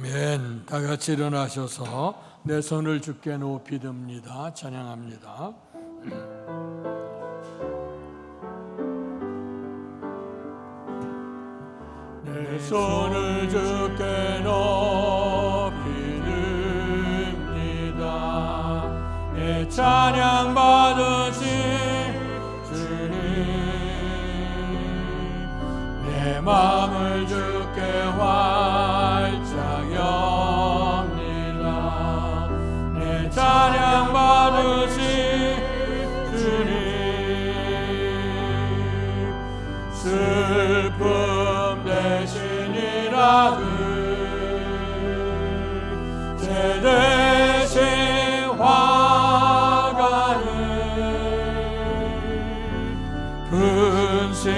아멘. 다 같이 일어나셔서 내 손을 주께 높이 듭니다. 찬양합니다. 내 손을 주께 높이 듭니다. 내 찬양 받으신 주님, 내 마음을 주께 활짝 엽니다. 내 찬양 받으신 주님, 슬픔 대신이라 제 대신 화가를 분심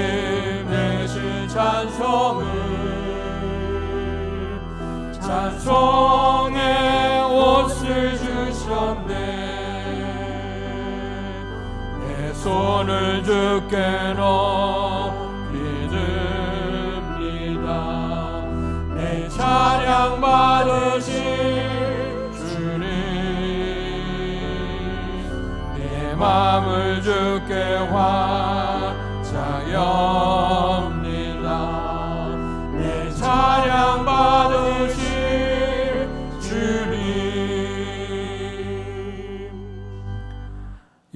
대신 찬송의 옷을 주셨네. 내 손을 주께 높이 듭니다. 내 찬양 받으신 주님, 내 마음을 주께 활짝 엽니다. 내 찬양 받으신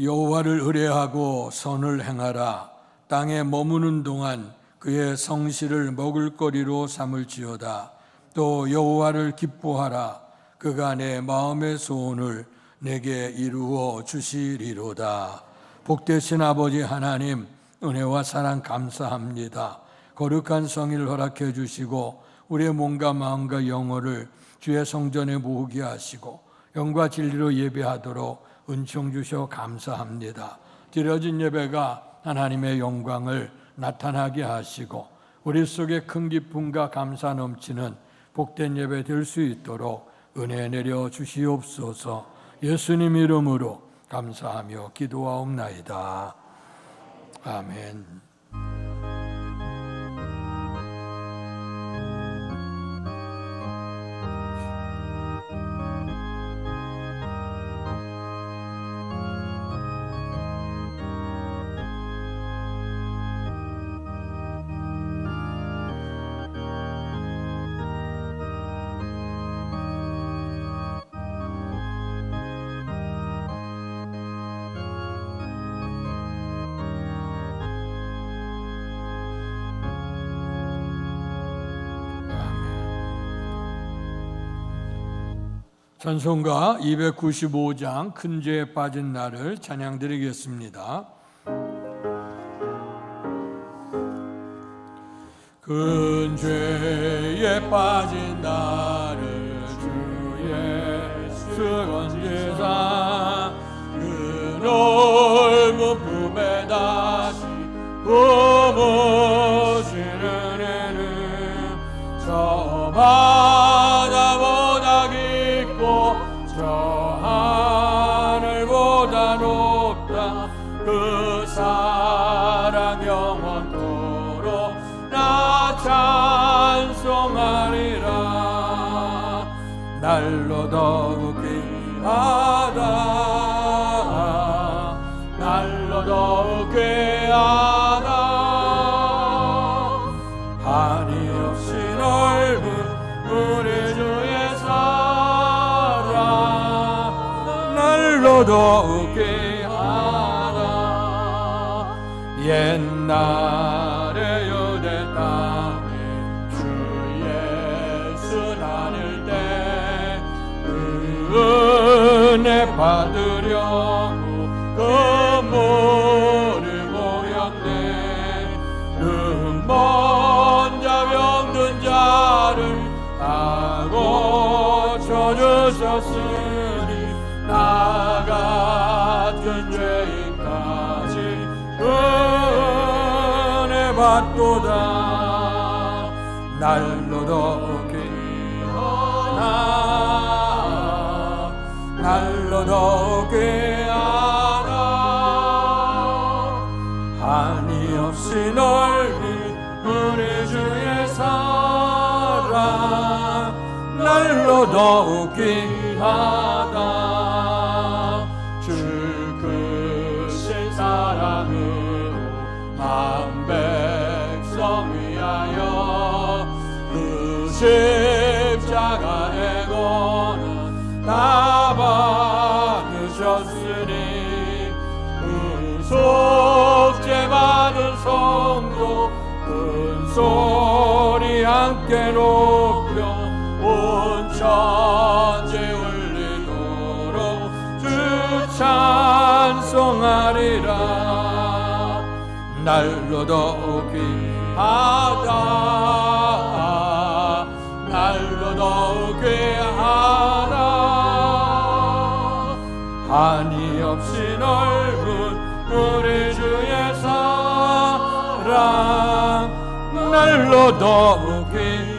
여호와를 의뢰하고 선을 행하라. 땅에 머무는 동안 그의 성실을 먹을거리로 삼을지어다. 또 여호와를 기뻐하라. 그가 내 마음의 소원을 내게 이루어 주시리로다. 복되신 아버지 하나님, 은혜와 사랑 감사합니다. 거룩한 성일을 허락해 주시고 우리의 몸과 마음과 영혼을 주의 성전에 모으게 하시고 영과 진리로 예배하도록 은총 주셔 감사합니다. 드려진 예배가 하나님의 영광을 나타나게 하시고 우리 속에 큰 기쁨과 감사 넘치는 복된 예배 될 수 있도록 은혜 내려 주시옵소서. 예수님 이름으로 감사하며 기도하옵나이다. 아멘. 찬송가 295장 큰 죄에 빠진 나를 찬양드리겠습니다. 큰 죄에 빠진 나를 주 예수 건지사 그 넓은 품에 다시 품으시는 애는 저 바다보다 깊고 저 하늘보다 높다. 그 사랑 영원토록 나 찬송하리라. 날로 더욱 귀하다. 날로 더욱 귀하다. 한이 없이 넓은 우리 주의 사랑 날로 더욱 귀하다. 옛날에 유대 땅에 주 예수 다닐 때 그 은혜 받으려고 그물을 모였네. 눈먼 자 병든 자를 다 고쳐주셨으니 나 같은 죄인까지 은혜 받도다. 날로 더욱 귀하다. 날로 더욱 귀하다. 한이 없이 넓은 우리 주의 사랑 날로 더욱 귀하다. 주 크신 사랑으로 만 백성 위하여 그 십자가의 고난 다 받으셨으니 그 속죄 받은 성도 큰 소리 함께 높여 온 천지 울리도록 주 찬송하리라. 날로 더욱 귀하다. 날로 더욱 귀하다. 한이 없이 넓은 우리 주의 사랑 날로 더욱 귀하다.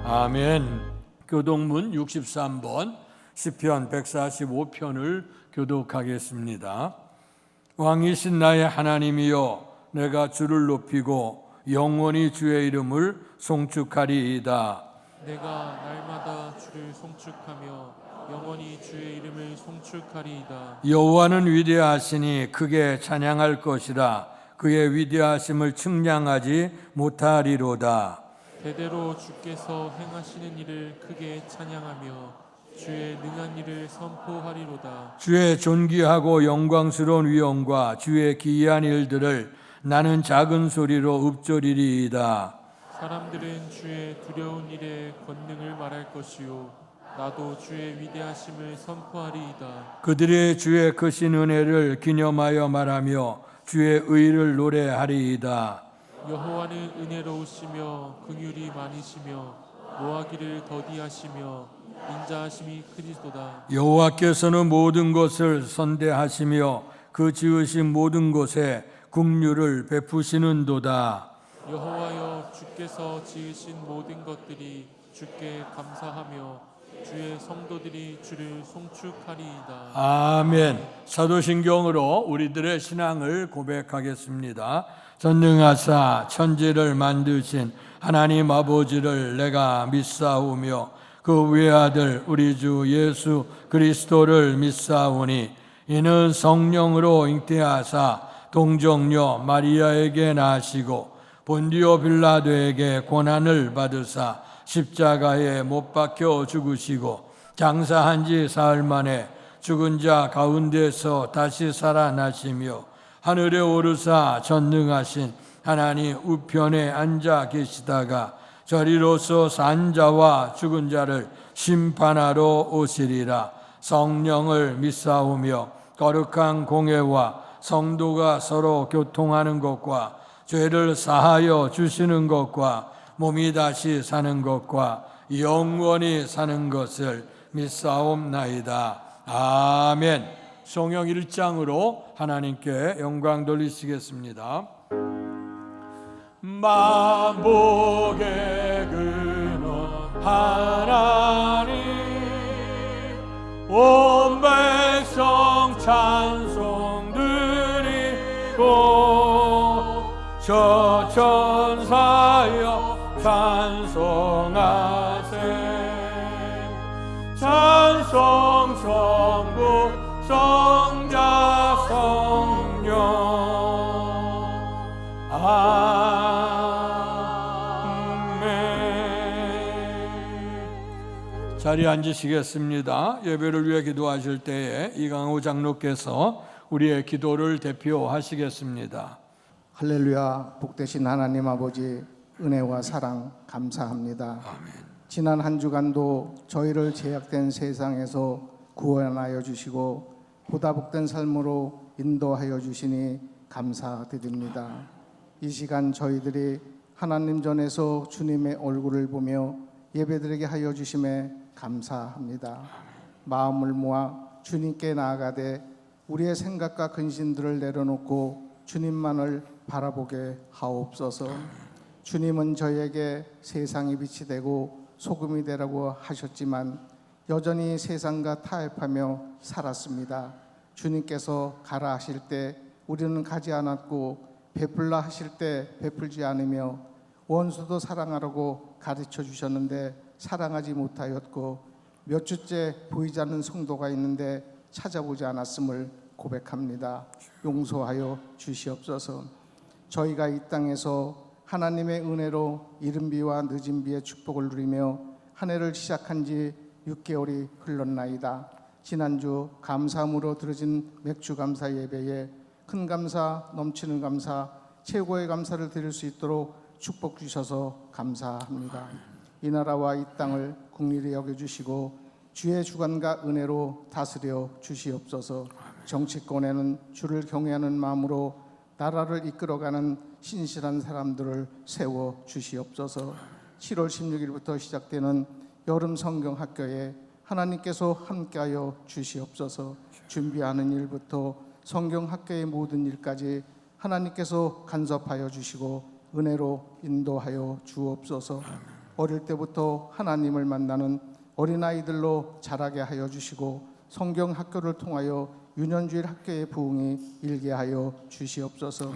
아멘. 교독문 63번 시편 145편을 교독하겠습니다. 왕이신 나의 하나님이여, 내가 주를 높이고 영원히 주의 이름을 송축하리이다. 내가 날마다 주를 송축하며 영원히 주의 이름을 송축하리이다. 여호와는 위대하시니 크게 찬양할 것이라. 그의 위대하심을 측량하지 못하리로다. 대대로 주께서 행하시는 일을 크게 찬양하며 주의 능한 일을 선포하리로다. 주의 존귀하고 영광스러운 위엄과 주의 기이한 일들을 나는 작은 소리로 읊조리리이다. 사람들은 주의 두려운 일의 권능을 말할 것이요 나도 주의 위대하심을 선포하리이다. 그들이 주의 크신 은혜를 기념하여 말하며 주의 의를 노래하리이다. 여호와는 은혜로우시며 긍휼이 많으시며 노하기를 더디하시며 인자하심이 크리도다. 여호와께서는 모든 것을 선대하시며 그 지으신 모든 곳에 긍휼을 베푸시는도다. 여호와여, 주께서 지으신 모든 것들이 주께 감사하며 주의 성도들이 주를 송축하리이다. 아멘. 사도신경으로 우리들의 신앙을 고백하겠습니다. 전능하사 천지를 만드신 하나님 아버지를 내가 믿사오며 그 외아들 우리 주 예수 그리스도를 믿사오니 이는 성령으로 잉태하사 동정녀 마리아에게 나시고 본디오 빌라도에게 고난을 받으사 십자가에 못 박혀 죽으시고 장사한 지 사흘 만에 죽은 자 가운데서 다시 살아나시며 하늘에 오르사 전능하신 하나님 우편에 앉아 계시다가 저리로서 산 자와 죽은 자를 심판하러 오시리라. 성령을 믿사오며 거룩한 공회와 성도가 서로 교통하는 것과 죄를 사하여 주시는 것과 몸이 다시 사는 것과 영원히 사는 것을 믿사옵나이다. 아멘. 성경 1장으로 하나님께 영광 돌리시겠습니다. 만복의 근원 하나님, 온 백성 찬송 드리고 저 천사여 찬송하세. 찬송 성부 성자 성령. 아멘. 자리에 앉으시겠습니다. 예배를 위해 기도하실 때에 이강호 장로께서 우리의 기도를 대표하시겠습니다. 할렐루야. 복되신 하나님 아버지, 은혜와 사랑 감사합니다. 아멘. 지난 한 주간도 저희를 제약된 세상에서 구원하여 주시고 보다 복된 삶으로 인도하여 주시니 감사드립니다. 이 시간 저희들이 하나님 전에서 주님의 얼굴을 보며 예배드리게 하여 주심에 감사합니다. 마음을 모아 주님께 나아가되 우리의 생각과 근심들을 내려놓고 주님만을 바라보게 하옵소서. 주님은 저희에게 세상의 빛이 되고 소금이 되라고 하셨지만 여전히 세상과 타협하며 살았습니다. 주님께서 가라 하실 때 우리는 가지 않았고 베풀라 하실 때 베풀지 않으며 원수도 사랑하라고 가르쳐 주셨는데 사랑하지 못하였고 몇 주째 보이지 않는 성도가 있는데 찾아보지 않았음을 고백합니다. 용서하여 주시옵소서. 저희가 이 땅에서 하나님의 은혜로 이른 비와 늦은 비의 축복을 누리며 한 해를 시작한 지 6개월이 흘렀나이다. 지난주 감사함으로 드려진 맥주 감사 예배에 큰 감사, 넘치는 감사, 최고의 감사를 드릴 수 있도록 축복 주셔서 감사합니다. 이 나라와 이 땅을 국리를 여겨주시고 주의 주관과 은혜로 다스려 주시옵소서. 정치권에는 주를 경외하는 마음으로 나라를 이끌어가는 신실한 사람들을 세워 주시옵소서. 7월 16일부터 시작되는 여름 성경 학교에 하나님께서 함께하여 주시옵소서. 준비하는 일부터 성경 학교의 모든 일까지 하나님께서 간섭하여 주시고 은혜로 인도하여 주옵소서. 어릴 때부터 하나님을 만나는 어린아이들로 자라게 하여 주시고 성경 학교를 통하여 유년주일 학교의 부흥이 일게 하여 주시옵소서.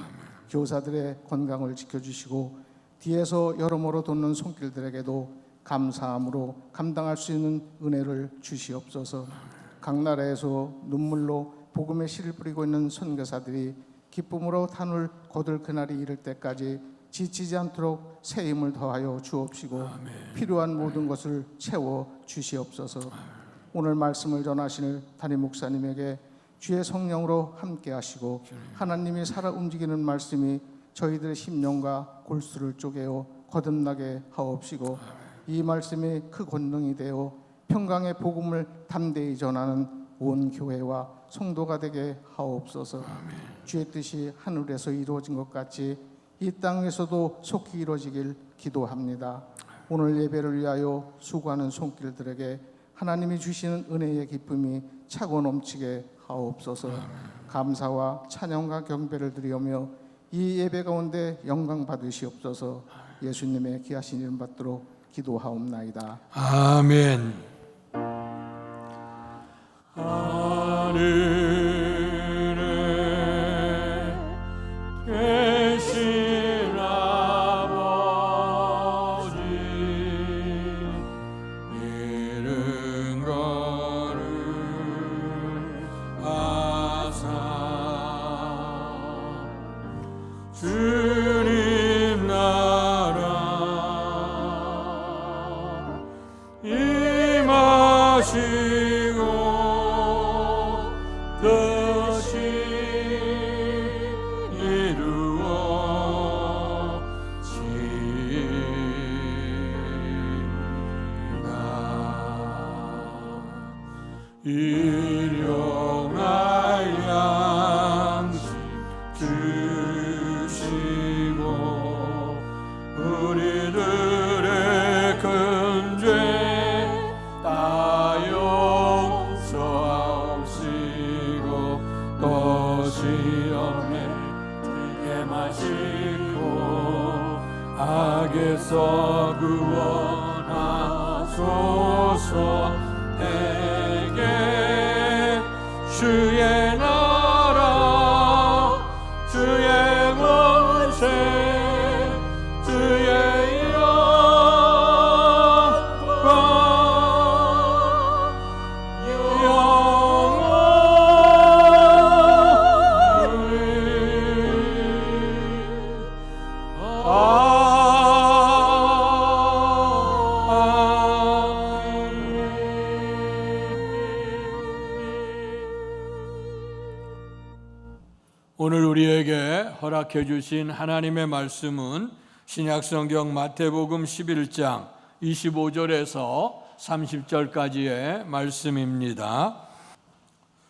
교사들의 건강을 지켜주시고 뒤에서 여러모로 돕는 손길들에게도 감사함으로 감당할 수 있는 은혜를 주시옵소서. 각 나라에서 눈물로 복음의 씨를 뿌리고 있는 선교사들이 기쁨으로 단을 거둘 그날이 이를 때까지 지치지 않도록 새 힘을 더하여 주옵시고 필요한 모든 것을 채워 주시옵소서. 오늘 말씀을 전하실 담임 목사님에게 주의 성령으로 함께 하시고 하나님이 살아 움직이는 말씀이 저희들의 심령과 골수를 쪼개어 거듭나게 하옵시고 이 말씀이 그 권능이 되어 평강의 복음을 담대히 전하는 온 교회와 성도가 되게 하옵소서. 주의 뜻이 하늘에서 이루어진 것 같이 이 땅에서도 속히 이루어지길 기도합니다. 오늘 예배를 위하여 수고하는 손길들에게 하나님이 주시는 은혜의 기쁨이 차고 넘치게 하옵소서. 감사와 찬양과 경배를 드리며 이 예배 가운데 영광 받으시옵소서. 예수님의 귀하신 이름 받도록 기도하옵나이다. 아멘. 하늘에 계신 아버지 이른 거룩 하사 주님 나라 임하시고 뜻이 이루어지나 일용할 양식 주시고 우리들의 큰 죄 다 용서하옵시고 것이 없네 들게 마시고 악에서 구원하소서. 내게 주의 나라 주의 권세 주의 영광 오늘 우리에게 허락해 주신 하나님의 말씀은 신약성경 마태복음 11장 25절에서 30절까지의 말씀입니다.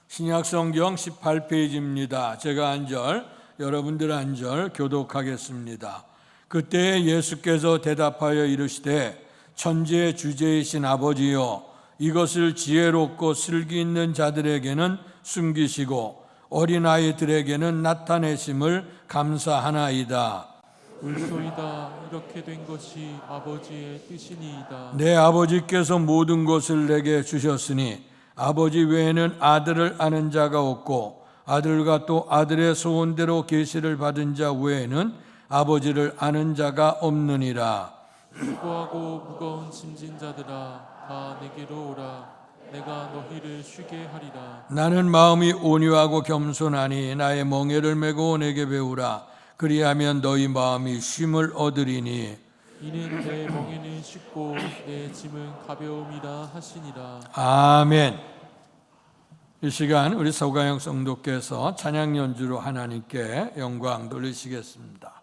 신약성경 18페이지입니다. 제가 한 절, 여러분들 한 절 교독하겠습니다. 그때 예수께서 대답하여 이르시되 천지의 주제이신 아버지여 이것을 지혜롭고 슬기 있는 자들에게는 숨기시고 어린아이들에게는 나타내심을 감사하나이다. 울소이다. 이렇게 된 것이 아버지의 뜻이니이다. 내 아버지께서 모든 것을 내게 주셨으니 아버지 외에는 아들을 아는 자가 없고 아들과 또 아들의 소원대로 계시를 받은 자 외에는 아버지를 아는 자가 없느니라. 수고하고 무거운 짐진 자들아 다 내게로 오라. 내가 너희를 쉬게 하리라. 나는 마음이 온유하고 겸손하니 나의 멍에를 메고 내게 배우라. 그리하면 너희 마음이 쉼을 얻으리니. 이는 내 멍에는 쉽고 내 짐은 가벼움이라 하시니라. 아멘. 이 시간 우리 서가영 성도께서 찬양 연주로 하나님께 영광 돌리시겠습니다.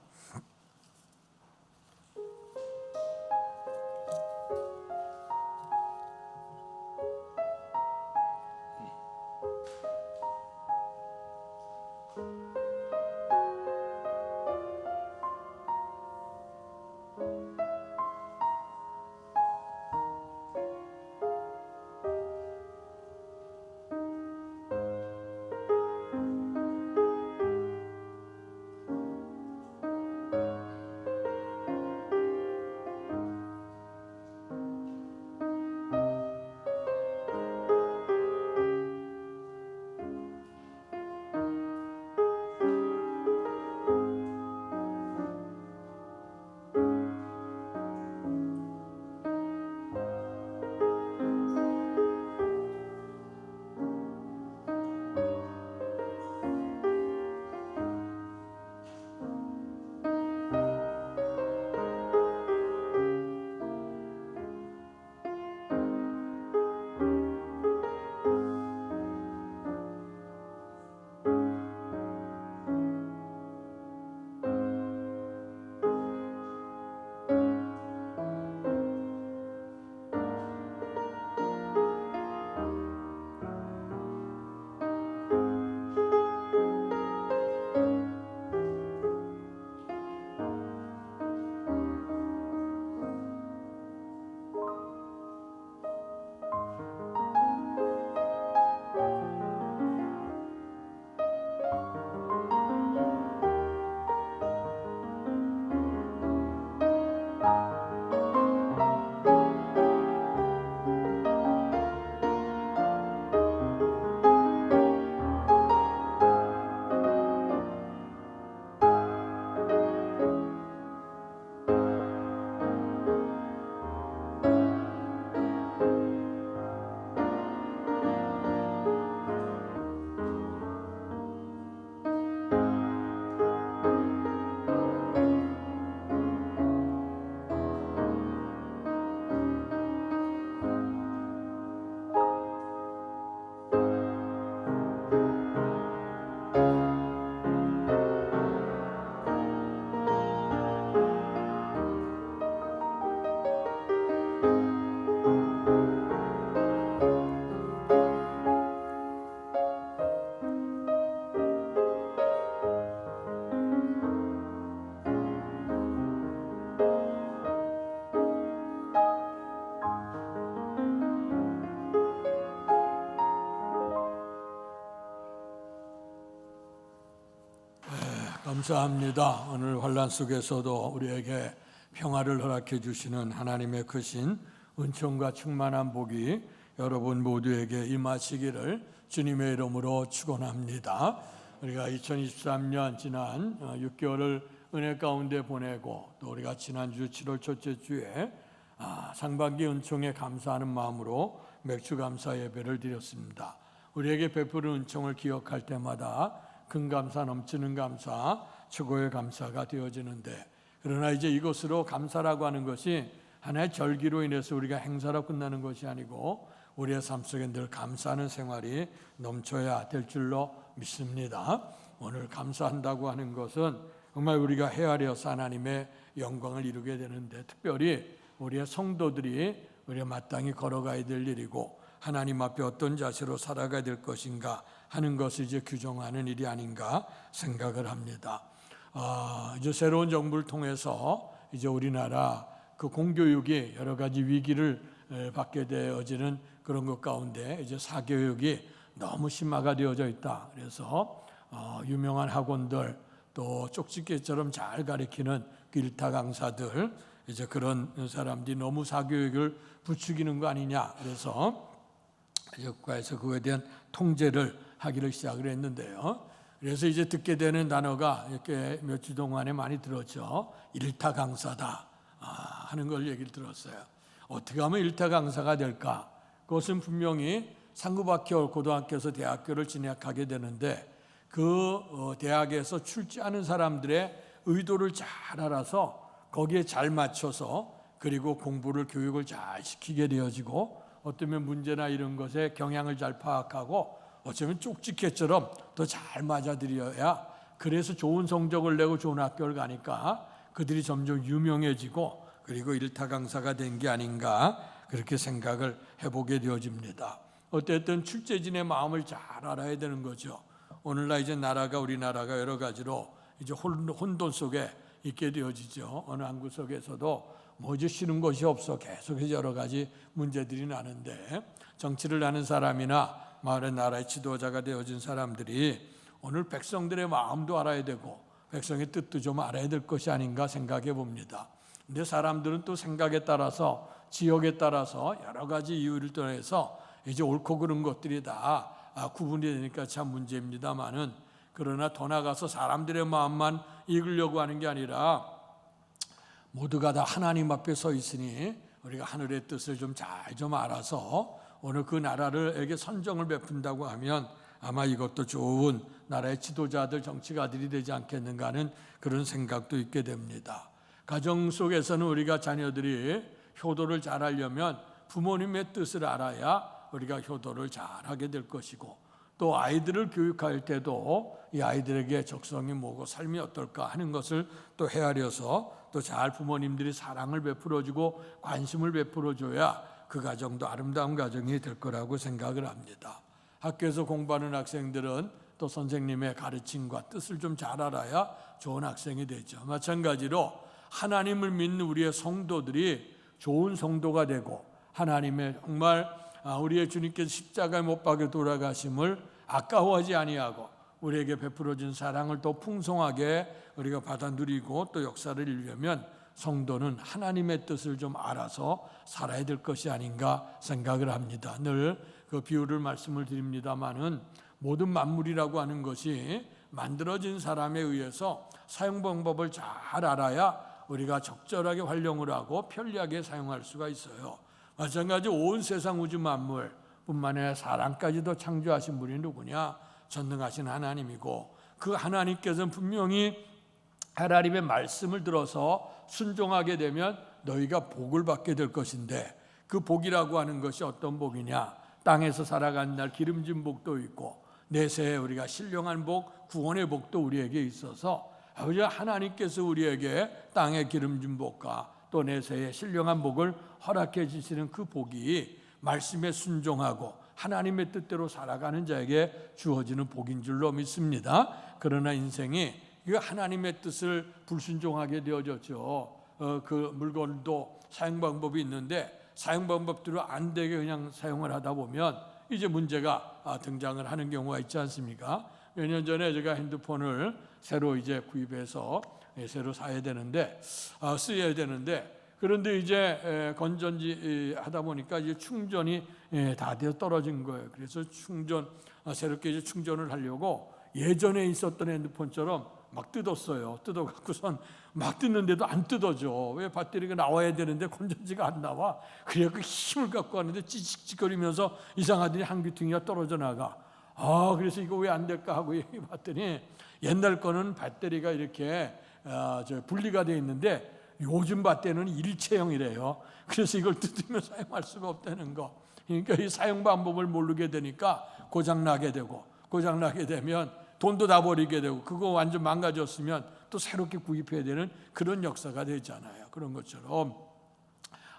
감사합니다. 오늘 환난 속에서도 우리에게 평화를 허락해 주시는 하나님의 크신 은총과 충만한 복이 여러분 모두에게 임하시기를 주님의 이름으로 축원합니다. 우리가 2023년 지난 6개월을 은혜 가운데 보내고 또 우리가 지난주 7월 첫째 주에 상반기 은총에 감사하는 마음으로 맥주 감사 예배를 드렸습니다. 우리에게 베푸는 은총을 기억할 때마다 큰 감사, 넘치는 감사, 최고의 감사가 되어지는데, 그러나 이제 이것으로 감사라고 하는 것이 하나의 절기로 인해서 우리가 행사로 끝나는 것이 아니고 우리의 삶 속에 늘 감사하는 생활이 넘쳐야 될 줄로 믿습니다. 오늘 감사한다고 하는 것은 정말 우리가 헤아려서 하나님의 영광을 이루게 되는데, 특별히 우리의 성도들이 우리가 마땅히 걸어가야 될 일이고 하나님 앞에 어떤 자세로 살아가야 될 것인가 하는 것을 이제 규정하는 일이 아닌가 생각을 합니다. 이제 새로운 정부를 통해서 이제 우리나라 그 공교육이 여러 가지 위기를 받게 되어지는 그런 것 가운데 이제 사교육이 너무 심화가 되어져 있다. 그래서 유명한 학원들 또 쪽집게처럼 잘 가르치는 그 일타 강사들, 이제 그런 사람들이 너무 사교육을 부추기는 거 아니냐. 그래서 국가에서 그거에 대한 통제를 하기를 시작을 했는데요. 그래서 이제 듣게 되는 단어가 이렇게 몇 주 동안에 많이 들었죠. 일타 강사다 하는 걸 얘기를 들었어요. 어떻게 하면 일타 강사가 될까? 그것은 분명히 상급학교, 고등학교에서 대학교를 진학하게 되는데 그 대학에서 출제하는 사람들의 의도를 잘 알아서 거기에 잘 맞춰서 그리고 공부를 교육을 잘 시키게 되어지고 어쩌면 문제나 이런 것에 경향을 잘 파악하고 어쩌면 쪽집게처럼 더 잘 맞아들여야 그래서 좋은 성적을 내고 좋은 학교를 가니까 그들이 점점 유명해지고 그리고 일타 강사가 된 게 아닌가 그렇게 생각을 해보게 되어집니다. 어쨌든 출제진의 마음을 잘 알아야 되는 거죠. 오늘날 이제 우리나라가 여러 가지로 이제 혼돈 속에 있게 되어지죠. 어느 한 구석에서도 뭐지 쉬는 것이 없어 계속해서 여러 가지 문제들이 나는데 정치를 하는 사람이나 마을의 나라의 지도자가 되어진 사람들이 오늘 백성들의 마음도 알아야 되고 백성의 뜻도 좀 알아야 될 것이 아닌가 생각해 봅니다. 근데 사람들은 또 생각에 따라서 지역에 따라서 여러 가지 이유를 통해서 이제 옳고 그른 것들이 다 구분이 되니까 참 문제입니다만은 그러나 더 나아가서 사람들의 마음만 읽으려고 하는 게 아니라 모두가 다 하나님 앞에 서 있으니 우리가 하늘의 뜻을 좀 잘 좀 알아서 오늘 그 나라를에게 선정을 베푼다고 하면 아마 이것도 좋은 나라의 지도자들, 정치가들이 되지 않겠는가 하는 그런 생각도 있게 됩니다. 가정 속에서는 우리가 자녀들이 효도를 잘하려면 부모님의 뜻을 알아야 우리가 효도를 잘하게 될 것이고 또 아이들을 교육할 때도 이 아이들에게 적성이 뭐고 삶이 어떨까 하는 것을 또 헤아려서 또 잘 부모님들이 사랑을 베풀어주고 관심을 베풀어줘야 그 가정도 아름다운 가정이 될 거라고 생각을 합니다. 학교에서 공부하는 학생들은 또 선생님의 가르침과 뜻을 좀 잘 알아야 좋은 학생이 되죠. 마찬가지로 하나님을 믿는 우리의 성도들이 좋은 성도가 되고 하나님의 정말 우리의 주님께서 십자가에 못 박혀 돌아가심을 아까워하지 아니하고 우리에게 베풀어진 사랑을 더 풍성하게 우리가 받아 누리고 또 역사를 이루려면 성도는 하나님의 뜻을 좀 알아서 살아야 될 것이 아닌가 생각을 합니다. 늘 그 비유를 말씀을 드립니다마는 모든 만물이라고 하는 것이 만들어진 사람에 의해서 사용 방법을 잘 알아야 우리가 적절하게 활용을 하고 편리하게 사용할 수가 있어요. 마찬가지 온 세상 우주 만물 뿐만 아니라 사람까지도 창조하신 분이 누구냐? 전능하신 하나님이고 그 하나님께서는 분명히 하나님의 말씀을 들어서 순종하게 되면 너희가 복을 받게 될 것인데 그 복이라고 하는 것이 어떤 복이냐? 땅에서 살아가는 날 기름진 복도 있고 내세에 우리가 신령한 복, 구원의 복도 우리에게 있어서 아버지 하나님께서 우리에게 땅의 기름진 복과 또 내세에 신령한 복을 허락해 주시는 그 복이 말씀에 순종하고 하나님의 뜻대로 살아가는 자에게 주어지는 복인 줄로 믿습니다. 그러나 인생이 하나님의 뜻을 불순종하게 되어졌죠. 그 물건도 사용 방법이 있는데 사용 방법대로 안 되게 그냥 사용을 하다 보면 이제 문제가 등장을 하는 경우가 있지 않습니까? 몇 년 전에 제가 핸드폰을 새로 이제 구입해서 새로 사야 되는데 쓰여야 되는데 그런데 이제 건전지 하다 보니까 이제 충전이 다 되어 떨어진 거예요. 그래서 새롭게 이제 충전을 하려고 예전에 있었던 핸드폰처럼 막 뜯었어요. 뜯어갖고선 막 뜯는데도 안 뜯어져. 왜 배터리가 나와야 되는데 건전지가 안 나와. 그래갖고 힘을 갖고 하는데 찌직찌직거리면서 이상하더니 한 귀퉁이가 떨어져 나가. 그래서 이거 왜 안 될까 하고 봤더니 옛날 거는 배터리가 이렇게 분리가 되어 있는데 요즘 배터리는 일체형이래요. 그래서 이걸 뜯으면 사용할 수가 없다는 거. 그러니까 이 사용 방법을 모르게 되니까 고장나게 되고 고장나게 되면 돈도 다 버리게 되고 그거 완전 망가졌으면 또 새롭게 구입해야 되는 그런 역사가 되잖아요. 그런 것처럼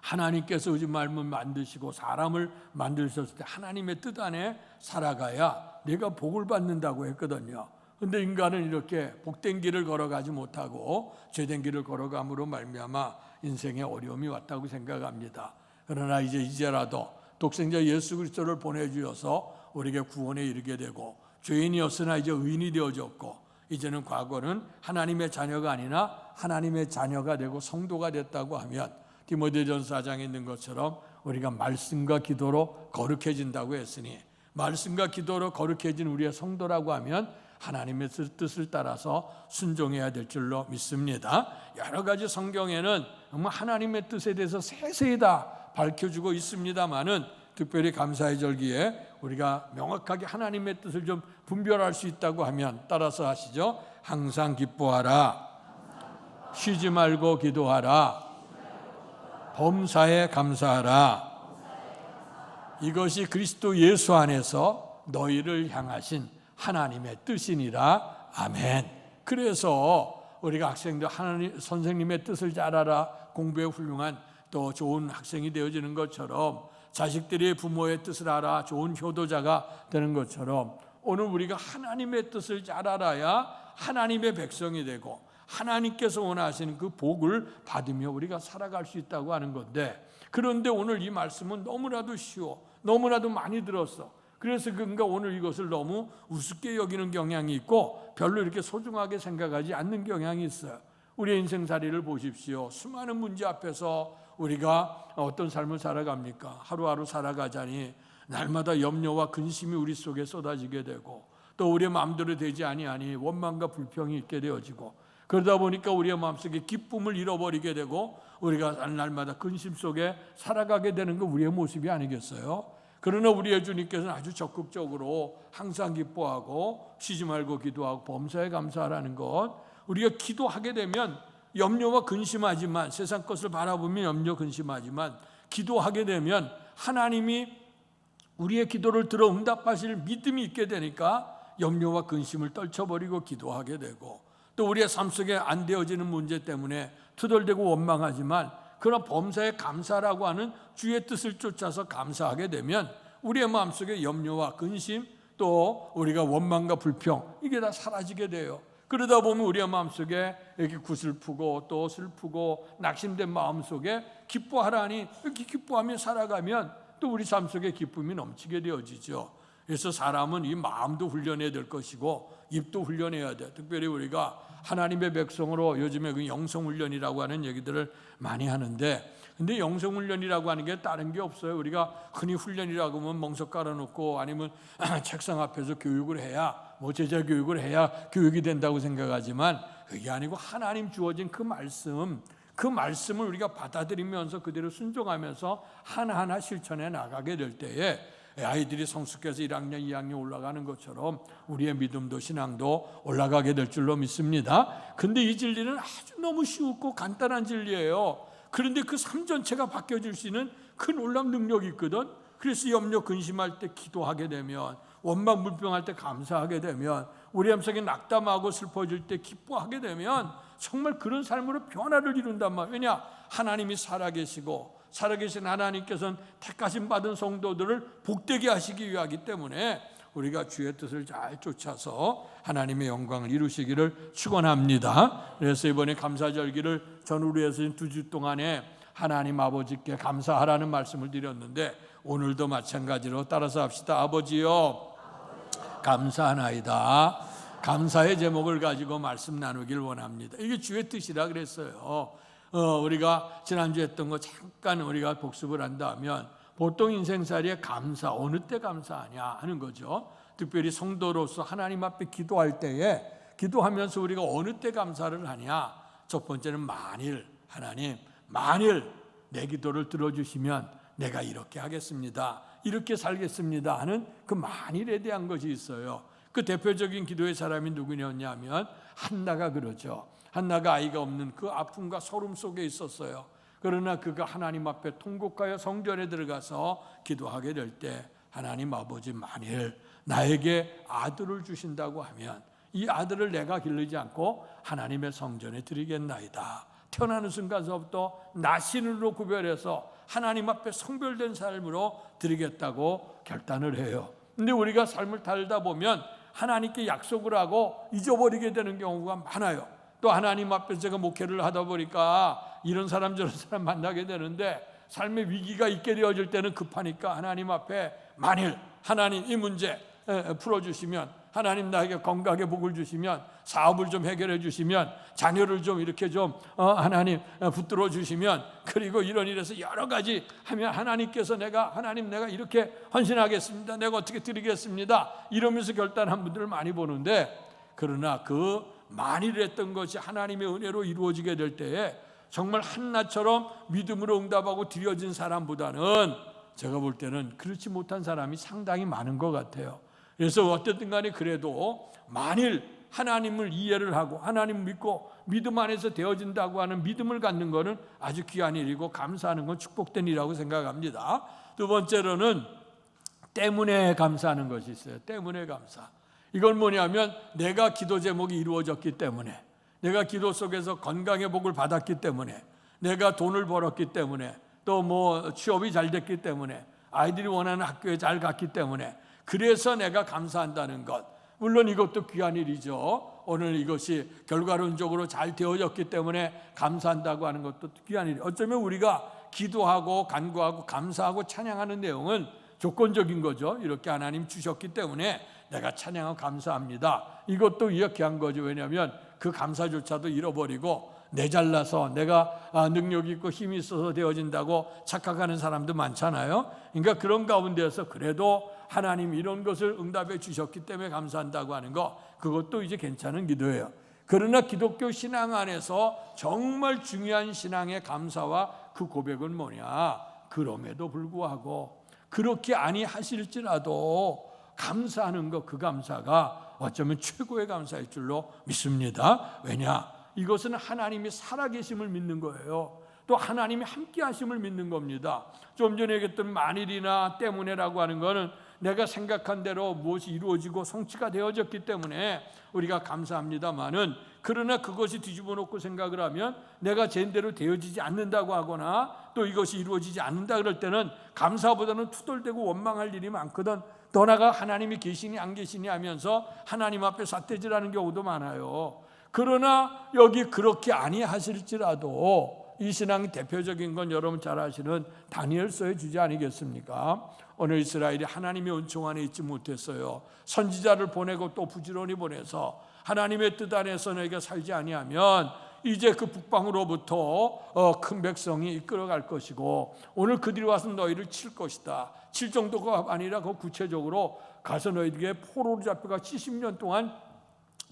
하나님께서 우리 마음을 만드시고 사람을 만드셨을 때 하나님의 뜻 안에 살아가야 내가 복을 받는다고 했거든요. 그런데 인간은 이렇게 복된 길을 걸어가지 못하고 죄된 길을 걸어감으로 말미암아 인생에 어려움이 왔다고 생각합니다. 그러나 이제라도 독생자 예수 그리스도를 보내주셔서 우리에게 구원에 이르게 되고 죄인이었으나 이제 의인이 되어졌고 이제는 과거는 하나님의 자녀가 아니라 하나님의 자녀가 되고 성도가 됐다고 하면 디모데전서 4장에 있는 것처럼 우리가 말씀과 기도로 거룩해진다고 했으니 말씀과 기도로 거룩해진 우리의 성도라고 하면 하나님의 뜻을 따라서 순종해야 될 줄로 믿습니다. 여러 가지 성경에는 정말 하나님의 뜻에 대해서 세세히 다 밝혀주고 있습니다만은 특별히 감사의 절기에 우리가 명확하게 하나님의 뜻을 좀 분별할 수 있다고 하면 따라서 하시죠. 항상 기뻐하라, 쉬지 말고 기도하라, 범사에 감사하라. 이것이 그리스도 예수 안에서 너희를 향하신 하나님의 뜻이니라. 아멘. 그래서 우리가 학생들 하나님 선생님의 뜻을 잘 알아 공부에 훌륭한 또 좋은 학생이 되어지는 것처럼, 자식들이 부모의 뜻을 알아 좋은 효도자가 되는 것처럼, 오늘 우리가 하나님의 뜻을 잘 알아야 하나님의 백성이 되고 하나님께서 원하시는 그 복을 받으며 우리가 살아갈 수 있다고 하는 건데, 그런데 오늘 이 말씀은 너무나도 쉬워, 너무나도 많이 들었어. 그래서 그런가 오늘 이것을 너무 우습게 여기는 경향이 있고 별로 이렇게 소중하게 생각하지 않는 경향이 있어요. 우리의 인생살이를 보십시오. 수많은 문제 앞에서 우리가 어떤 삶을 살아갑니까? 하루하루 살아가자니 날마다 염려와 근심이 우리 속에 쏟아지게 되고, 또 우리의 마음대로 되지 아니하니 원망과 불평이 있게 되어지고, 그러다 보니까 우리의 마음속에 기쁨을 잃어버리게 되고 우리가 날마다 근심 속에 살아가게 되는 건 우리의 모습이 아니겠어요? 그러나 우리의 주님께서는 아주 적극적으로 항상 기뻐하고 쉬지 말고 기도하고 범사에 감사하라는 것, 우리가 기도하게 되면 염려와 근심하지만, 세상 것을 바라보면 염려 근심하지만, 기도하게 되면 하나님이 우리의 기도를 들어 응답하실 믿음이 있게 되니까 염려와 근심을 떨쳐버리고 기도하게 되고, 또 우리의 삶 속에 안 되어지는 문제 때문에 투덜대고 원망하지만 그러나 범사에 감사라고 하는 주의 뜻을 쫓아서 감사하게 되면 우리의 마음속에 염려와 근심, 또 우리가 원망과 불평, 이게 다 사라지게 돼요. 그러다 보면 우리의 마음속에 이렇게 구슬프고 또 슬프고 낙심된 마음속에 기뻐하라니, 이렇게 기뻐하며 살아가면 또 우리 삶 속에 기쁨이 넘치게 되어지죠. 그래서 사람은 이 마음도 훈련해야 될 것이고 입도 훈련해야 돼. 특별히 우리가 하나님의 백성으로 요즘에 그 영성훈련이라고 하는 얘기들을 많이 하는데, 근데 영성훈련이라고 하는 게 다른 게 없어요. 우리가 흔히 훈련이라고 하면 멍석 깔아놓고 아니면 책상 앞에서 교육을 해야, 뭐 제자 교육을 해야 교육이 된다고 생각하지만 그게 아니고 하나님 주어진 그 말씀을 우리가 받아들이면서 그대로 순종하면서 하나하나 실천해 나가게 될 때에 아이들이 성숙해서 1학년, 2학년 올라가는 것처럼 우리의 믿음도 신앙도 올라가게 될 줄로 믿습니다. 근데 이 진리는 아주 너무 쉽고 간단한 진리예요. 그런데 그 삶 전체가 바뀌어질 수 있는 그 놀라운 능력이 있거든. 그래서 염려 근심할 때 기도하게 되면, 원망 불평할 때 감사하게 되면, 우리 마음속에 낙담하고 슬퍼질 때 기뻐하게 되면 정말 그런 삶으로 변화를 이룬단 말이에요. 왜냐? 하나님이 살아계시고 살아계신 하나님께서는 택하심 받은 성도들을 복되게 하시기 위하기 때문에 우리가 주의 뜻을 잘 쫓아서 하나님의 영광을 이루시기를 축원합니다. 그래서 이번에 감사절기를 전후로 해서 2주 동안에 하나님 아버지께 감사하라는 말씀을 드렸는데, 오늘도 마찬가지로 따라서 합시다. 아버지요, 감사하나이다. 감사의 제목을 가지고 말씀 나누길 원합니다. 이게 주의 뜻이라 그랬어요. 우리가 지난주에 했던 거 잠깐 우리가 복습을 한다면, 보통 인생살이에 감사, 어느 때 감사하냐 하는 거죠. 특별히 성도로서 하나님 앞에 기도할 때에, 기도하면서 우리가 어느 때 감사를 하냐. 첫 번째는 만일, 하나님 만일 내 기도를 들어주시면 내가 이렇게 하겠습니다, 이렇게 살겠습니다 하는 그 만일에 대한 것이 있어요. 그 대표적인 기도의 사람이 누구냐면 한나가 그러죠. 한나가 아이가 없는 그 아픔과 소름 속에 있었어요. 그러나 그가 하나님 앞에 통곡하여 성전에 들어가서 기도하게 될 때, 하나님 아버지 만일 나에게 아들을 주신다고 하면 이 아들을 내가 기르지 않고 하나님의 성전에 드리겠나이다. 태어나는 순간서부터 나신으로 구별해서 하나님 앞에 성별된 삶으로 드리겠다고 결단을 해요. 근데 우리가 삶을 살다 보면 하나님께 약속을 하고 잊어버리게 되는 경우가 많아요. 또 하나님 앞에서 제가 목회를 하다 보니까 이런 사람 저런 사람 만나게 되는데, 삶의 위기가 있게 되어질 때는 급하니까 하나님 앞에 만일 하나님 이 문제 풀어주시면, 하나님 나에게 건강하게 복을 주시면, 사업을 좀 해결해 주시면, 자녀를 좀 이렇게 좀 하나님 붙들어 주시면, 그리고 이런 일에서 여러 가지 하면 하나님께서 하나님 내가 이렇게 헌신하겠습니다, 내가 어떻게 드리겠습니다, 이러면서 결단한 분들을 많이 보는데, 그러나 그 만일 했던 것이 하나님의 은혜로 이루어지게 될 때에 정말 한나처럼 믿음으로 응답하고 드려진 사람보다는 제가 볼 때는 그렇지 못한 사람이 상당히 많은 것 같아요. 그래서 어쨌든 간에 그래도 만일 하나님을 이해를 하고 하나님을 믿고 믿음 안에서 되어진다고 하는 믿음을 갖는 것은 아주 귀한 일이고 감사하는 건 축복된 일이라고 생각합니다. 두 번째로는 때문에 감사하는 것이 있어요. 때문에 감사. 이건 뭐냐면 내가 기도 제목이 이루어졌기 때문에, 내가 기도 속에서 건강의 복을 받았기 때문에, 내가 돈을 벌었기 때문에, 또 뭐 취업이 잘 됐기 때문에, 아이들이 원하는 학교에 잘 갔기 때문에, 그래서 내가 감사한다는 것. 물론 이것도 귀한 일이죠. 오늘 이것이 결과론적으로 잘 되어졌기 때문에 감사한다고 하는 것도 귀한 일이에요. 어쩌면 우리가 기도하고 간구하고 감사하고 찬양하는 내용은 조건적인 거죠. 이렇게 하나님 주셨기 때문에 내가 찬양하고 감사합니다. 이것도 이렇게 한 거죠. 왜냐하면 그 감사조차도 잃어버리고 내 잘나서 내가 능력이 있고 힘이 있어서 되어진다고 착각하는 사람도 많잖아요. 그러니까 그런 가운데서 그래도 하나님 이런 것을 응답해 주셨기 때문에 감사한다고 하는 거, 그것도 이제 괜찮은 기도예요. 그러나 기독교 신앙 안에서 정말 중요한 신앙의 감사와 그 고백은 뭐냐? 그럼에도 불구하고 그렇게 아니하실지라도 감사하는 것, 그 감사가 어쩌면 최고의 감사일 줄로 믿습니다. 왜냐? 이것은 하나님이 살아계심을 믿는 거예요. 또 하나님이 함께 하심을 믿는 겁니다. 좀 전에 얘기했던 만일이나 때문에라고 하는 것은 내가 생각한 대로 무엇이 이루어지고 성취가 되어졌기 때문에 우리가 감사합니다마는, 그러나 그것이 뒤집어 놓고 생각을 하면 내가 제대로 되어지지 않는다고 하거나 또 이것이 이루어지지 않는다 그럴 때는 감사보다는 투덜대고 원망할 일이 많거든. 더 나아가 하나님이 계시니 안 계시니 하면서 하나님 앞에 삿대질하는 경우도 많아요. 그러나 여기 그렇게 아니하실지라도 이 신앙의 대표적인 건 여러분 잘 아시는 다니엘서의 주제 아니겠습니까? 오늘 이스라엘이 하나님의 은총 안에 있지 못했어요. 선지자를 보내고 또 부지런히 보내서 하나님의 뜻 안에서 너희가 살지 아니하면 이제 그 북방으로부터 큰 백성이 이끌어갈 것이고 오늘 그들이 와서 너희를 칠 것이다. 칠 정도가 아니라 그 구체적으로 가서 너희에게 포로로 잡혀가 70년 동안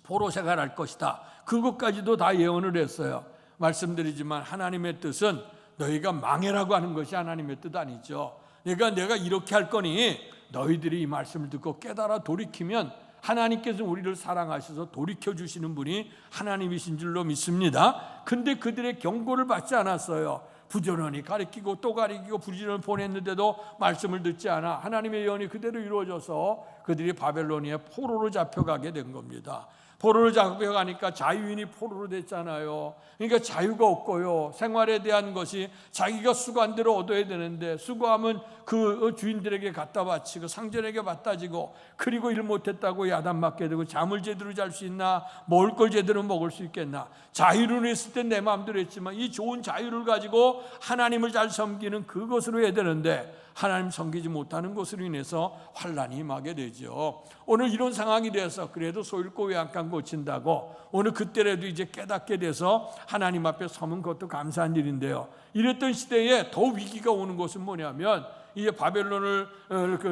포로 생활할 것이다. 그것까지도 다 예언을 했어요. 말씀드리지만 하나님의 뜻은 너희가 망해라고 하는 것이 하나님의 뜻 아니죠. 내가 이렇게 할 거니 너희들이 이 말씀을 듣고 깨달아 돌이키면 하나님께서 우리를 사랑하셔서 돌이켜 주시는 분이 하나님이신 줄로 믿습니다. 근데 그들의 경고를 받지 않았어요. 부지런히 가리키고 또 가리키고 부지런히 보냈는데도 말씀을 듣지 않아 하나님의 예언이 그대로 이루어져서 그들이 바벨로니아에 포로로 잡혀가게 된 겁니다. 포로로 잡혀가니까 자유인이 포로로 됐잖아요. 그러니까 자유가 없고요. 생활에 대한 것이 자기가 수고한 대로 얻어야 되는데 수고하면 그 주인들에게 갖다 바치고 상전에게 갖다 지고 그리고 일 못했다고 야단맞게 되고 잠을 제대로 잘 수 있나, 먹을 걸 제대로 먹을 수 있겠나. 자유를 했을 땐 내 마음대로 했지만 이 좋은 자유를 가지고 하나님을 잘 섬기는 그것으로 해야 되는데 하나님 섬기지 못하는 것으로 인해서 환난이 임하게 되죠. 오늘 이런 상황이 돼서 그래도 소잃고 외양간 고친다고 오늘 그때라도 이제 깨닫게 돼서 하나님 앞에 서는 것도 감사한 일인데요. 이랬던 시대에 더 위기가 오는 것은 뭐냐면 이제 바벨론을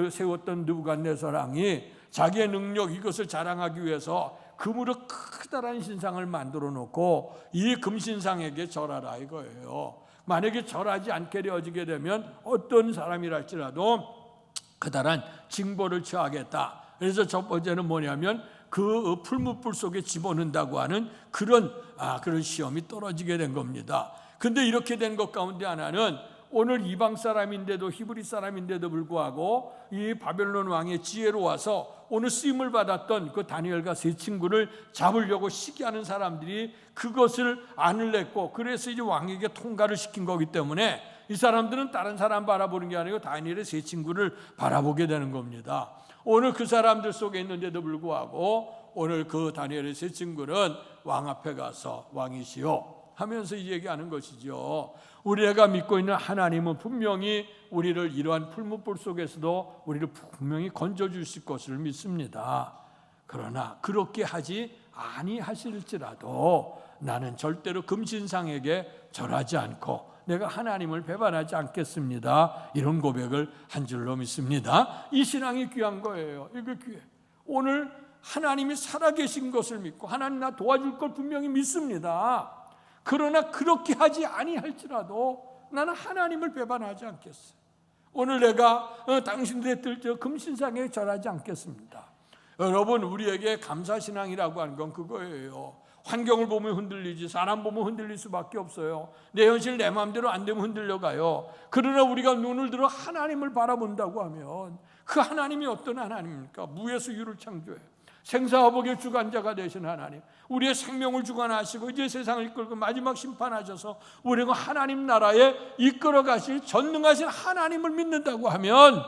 세웠던 느부갓네살 왕이 자기의 능력 이것을 자랑하기 위해서 금으로 크다란 신상을 만들어 놓고 이 금신상에게 절하라 이거예요. 만약에 절하지 않게 되어지게 되면 어떤 사람이랄지라도 그다란 징벌을 처하겠다. 그래서 첫 번째는 뭐냐면 그 풀무불 속에 집어넣는다고 하는 그런 시험이 떨어지게 된 겁니다. 근데 이렇게 된 것 가운데 하나는 오늘 이방 사람인데도 히브리 사람인데도 불구하고 이 바벨론 왕의 지혜로 와서 오늘 쓰임을 받았던 그 다니엘과 세 친구를 잡으려고 시기하는 사람들이 그것을 안을 냈고 그래서 이제 왕에게 통과를 시킨 거기 때문에 이 사람들은 다른 사람 바라보는 게 아니고 다니엘의 세 친구를 바라보게 되는 겁니다. 오늘 그 사람들 속에 있는데도 불구하고 오늘 그 다니엘의 세 친구는 왕 앞에 가서 왕이시여 하면서 얘기하는 것이죠. 우리가 믿고 있는 하나님은 분명히 우리를 이러한 풀무불 속에서도 우리를 분명히 건져주실 것을 믿습니다. 그러나 그렇게 하지 아니하실지라도 나는 절대로 금신상에게 절하지 않고 내가 하나님을 배반하지 않겠습니다. 이런 고백을 한 줄로 믿습니다. 이 신앙이 귀한 거예요. 이게 귀해. 오늘 하나님이 살아계신 것을 믿고 하나님 나 도와줄 걸 분명히 믿습니다. 그러나 그렇게 하지 아니할지라도 나는 하나님을 배반하지 않겠어요. 오늘 내가 당신들의 뜰 금신상에 절하지 않겠습니다. 여러분, 우리에게 감사신앙이라고 하는 건 그거예요. 환경을 보면 흔들리지, 사람 보면 흔들릴 수밖에 없어요. 내 현실 내 마음대로 안 되면 흔들려가요. 그러나 우리가 눈을 들어 하나님을 바라본다고 하면 그 하나님이 어떤 하나님입니까? 무에서 유를 창조해요. 생사화복의 주관자가 되신 하나님, 우리의 생명을 주관하시고 이제 세상을 이끌고 마지막 심판하셔서 우리가 하나님 나라에 이끌어 가실 전능하신 하나님을 믿는다고 하면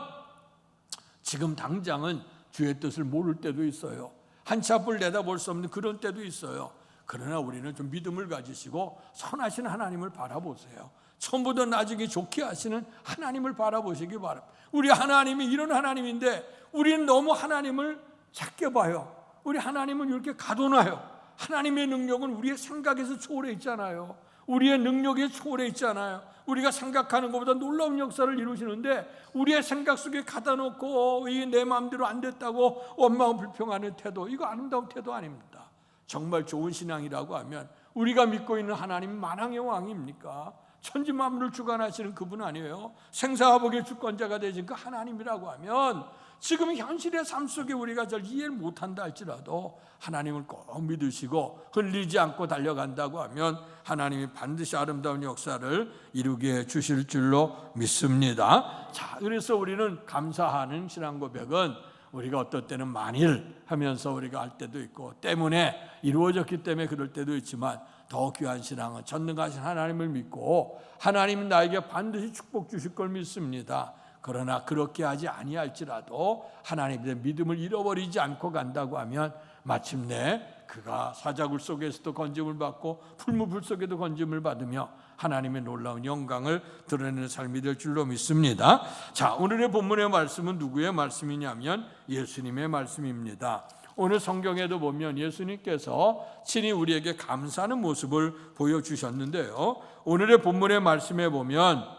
지금 당장은 주의 뜻을 모를 때도 있어요. 한치 앞을 내다볼 수 없는 그런 때도 있어요. 그러나 우리는 좀 믿음을 가지시고 선하신 하나님을 바라보세요. 처음보다 나중에 좋게 하시는 하나님을 바라보시기 바랍니다. 우리 하나님이 이런 하나님인데 우리는 너무 하나님을 작게 봐요. 우리 하나님은 이렇게 가둬놔요. 하나님의 능력은 우리의 생각에서 초월해 있잖아요. 우리의 능력에 초월해 있잖아요. 우리가 생각하는 것보다 놀라운 역사를 이루시는데 우리의 생각 속에 가다 놓고 이 내 마음대로 안 됐다고 원망 불평하는 태도, 이거 아름다운 태도 아닙니다. 정말 좋은 신앙이라고 하면 우리가 믿고 있는 하나님 만왕의 왕입니까? 천지 만물을 주관하시는 그분 아니에요? 생사화복의 주권자가 되신 그 하나님이라고 하면 지금 현실의 삶 속에 우리가 잘 이해를 못한다 할지라도 하나님을 꼭 믿으시고 흘리지 않고 달려간다고 하면 하나님이 반드시 아름다운 역사를 이루게 주실 줄로 믿습니다. 자, 그래서 우리는 감사하는 신앙 고백은 우리가 어떨 때는 만일 하면서 우리가 할 때도 있고 때문에 이루어졌기 때문에 그럴 때도 있지만 더 귀한 신앙은 전능하신 하나님을 믿고 하나님은 나에게 반드시 축복 주실 걸 믿습니다. 그러나 그렇게 하지 아니할지라도 하나님의 믿음을 잃어버리지 않고 간다고 하면 마침내 그가 사자굴 속에서도 건짐을 받고 풀무불 속에도 건짐을 받으며 하나님의 놀라운 영광을 드러내는 삶이 될 줄로 믿습니다. 자, 오늘의 본문의 말씀은 누구의 말씀이냐면 예수님의 말씀입니다. 오늘 성경에도 보면 예수님께서 친히 우리에게 감사하는 모습을 보여주셨는데요. 오늘의 본문의 말씀에 보면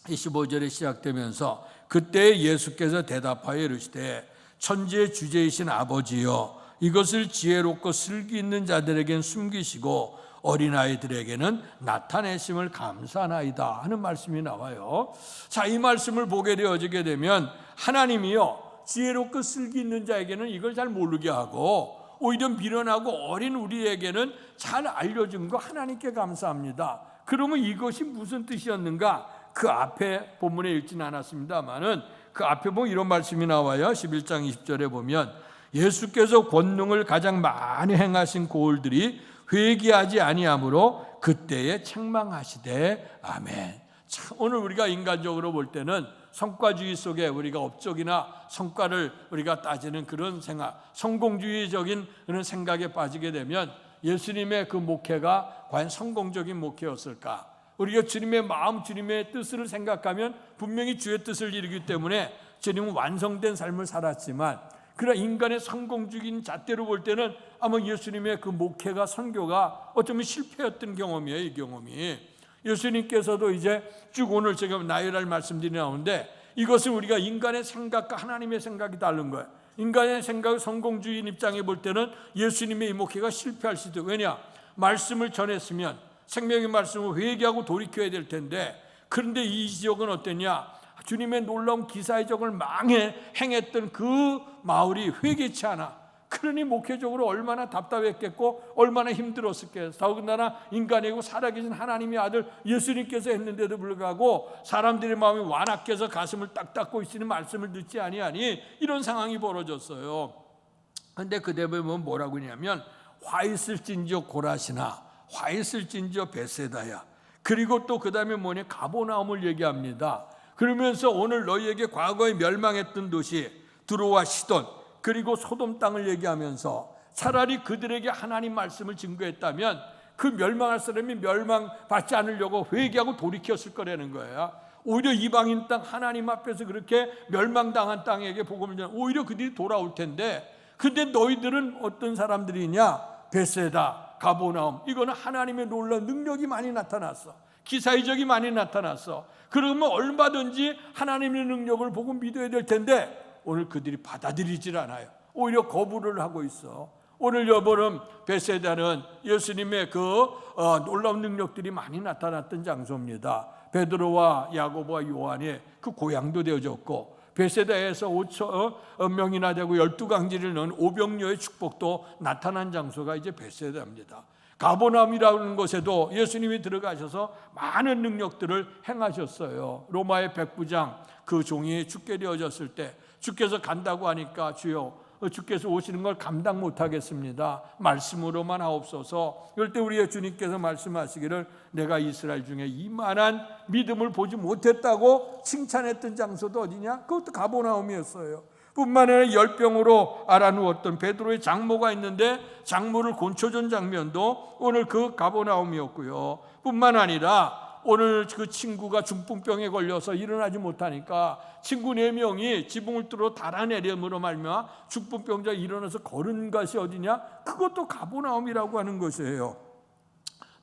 25절에 시작되면서 그때 예수께서 대답하여 이르시되 천지의 주제이신 아버지여 이것을 지혜롭고 슬기 있는 자들에겐 숨기시고 어린아이들에게는 나타내심을 감사하나이다 하는 말씀이 나와요. 자, 이 말씀을 보게 되어지게 되면 하나님이요 지혜롭고 슬기 있는 자에게는 이걸 잘 모르게 하고 오히려 미련하고 어린 우리에게는 잘 알려준 거 하나님께 감사합니다. 그러면 이것이 무슨 뜻이었는가? 그 앞에 본문에 읽지는 않았습니다만은 그 앞에 보면 이런 말씀이 나와요. 11장 20절에 보면 예수께서 권능을 가장 많이 행하신 고을들이 회개하지 아니하므로 그때에 책망하시되 아멘. 참, 오늘 우리가 인간적으로 볼 때는 성과주의 속에 우리가 업적이나 성과를 우리가 따지는 그런 생각, 성공주의적인 그런 생각에 빠지게 되면 예수님의 그 목회가 과연 성공적인 목회였을까? 우리가 주님의 마음, 주님의 뜻을 생각하면 분명히 주의 뜻을 이루기 때문에 주님은 완성된 삶을 살았지만 그러나 인간의 성공적인 잣대로 볼 때는 아마 예수님의 그 목회가 선교가 어쩌면 실패였던 경험이에요. 이 경험이 예수님께서도 이제 쭉 오늘 제가 나열할 말씀들이 나오는데 이것은 우리가 인간의 생각과 하나님의 생각이 다른 거예요. 인간의 생각, 성공주의인 입장에 볼 때는 예수님의 이 목회가 실패할 수도. 왜냐? 말씀을 전했으면 생명의 말씀을 회개하고 돌이켜야 될 텐데 그런데 이 지역은 어땠냐? 주님의 놀라운 기사의적을 행했던 그 마을이 회개치 않아. 그러니 목회적으로 얼마나 답답했겠고 얼마나 힘들었을겠어요. 더군다나 인간이고 살아계신 하나님의 아들 예수님께서 했는데도 불구하고 사람들의 마음이 완악해서 가슴을 딱 닫고 있으니 말씀을 듣지 아니하니 이런 상황이 벌어졌어요. 그런데 그 대부분 보면 뭐라고 하냐면 화 있을진저 고라시나 화 있을진저 베세다야. 그리고 또 그 다음에 뭐냐 가버나움을 얘기합니다. 그러면서 오늘 너희에게 과거에 멸망했던 도시 두로와 시돈 그리고 소돔 땅을 얘기하면서 차라리 그들에게 하나님 말씀을 증거했다면 그 멸망할 사람이 멸망받지 않으려고 회개하고 돌이켰을 거라는 거예요. 오히려 이방인 땅 하나님 앞에서 그렇게 멸망당한 땅에게 복음을 전하면 오히려 그들이 돌아올 텐데 근데 너희들은 어떤 사람들이냐? 베세다, 가버나움 이거는 하나님의 놀라운 능력이 많이 나타났어. 기사의적이 많이 나타났어. 그러면 얼마든지 하나님의 능력을 보고 믿어야 될 텐데 오늘 그들이 받아들이질 않아요. 오히려 거부를 하고 있어. 오늘 여보름 베세다는 예수님의 놀라운 능력들이 많이 나타났던 장소입니다. 베드로와 야고보와 요한의 그 고향도 되어졌고, 베세다에서 5천 명이나 되고 12강지를 넣은 오병료의 축복도 나타난 장소가 이제 베세다입니다. 가버나움이라는 곳에도 예수님이 들어가셔서 많은 능력들을 행하셨어요. 로마의 백부장 그 종이 죽게 되어졌을 때 주께서 간다고 하니까 주여 주께서 오시는 걸 감당 못하겠습니다. 말씀으로만 하옵소서. 이럴 때 우리의 주님께서 말씀하시기를 내가 이스라엘 중에 이만한 믿음을 보지 못했다고 칭찬했던 장소도 어디냐? 그것도 가버나움이었어요. 뿐만 아니라 열병으로 알아누웠던 베드로의 장모가 있는데 장모를 곤초전 장면도 오늘 그 가버나움이었고요. 뿐만 아니라 오늘 그 친구가 중풍병에 걸려서 일어나지 못하니까 친구 4명이 지붕을 뚫어 달아내림으로 말미암아 중풍병자 일어나서 걸은 것이 어디냐? 그것도 가버나움이라고 하는 것이에요.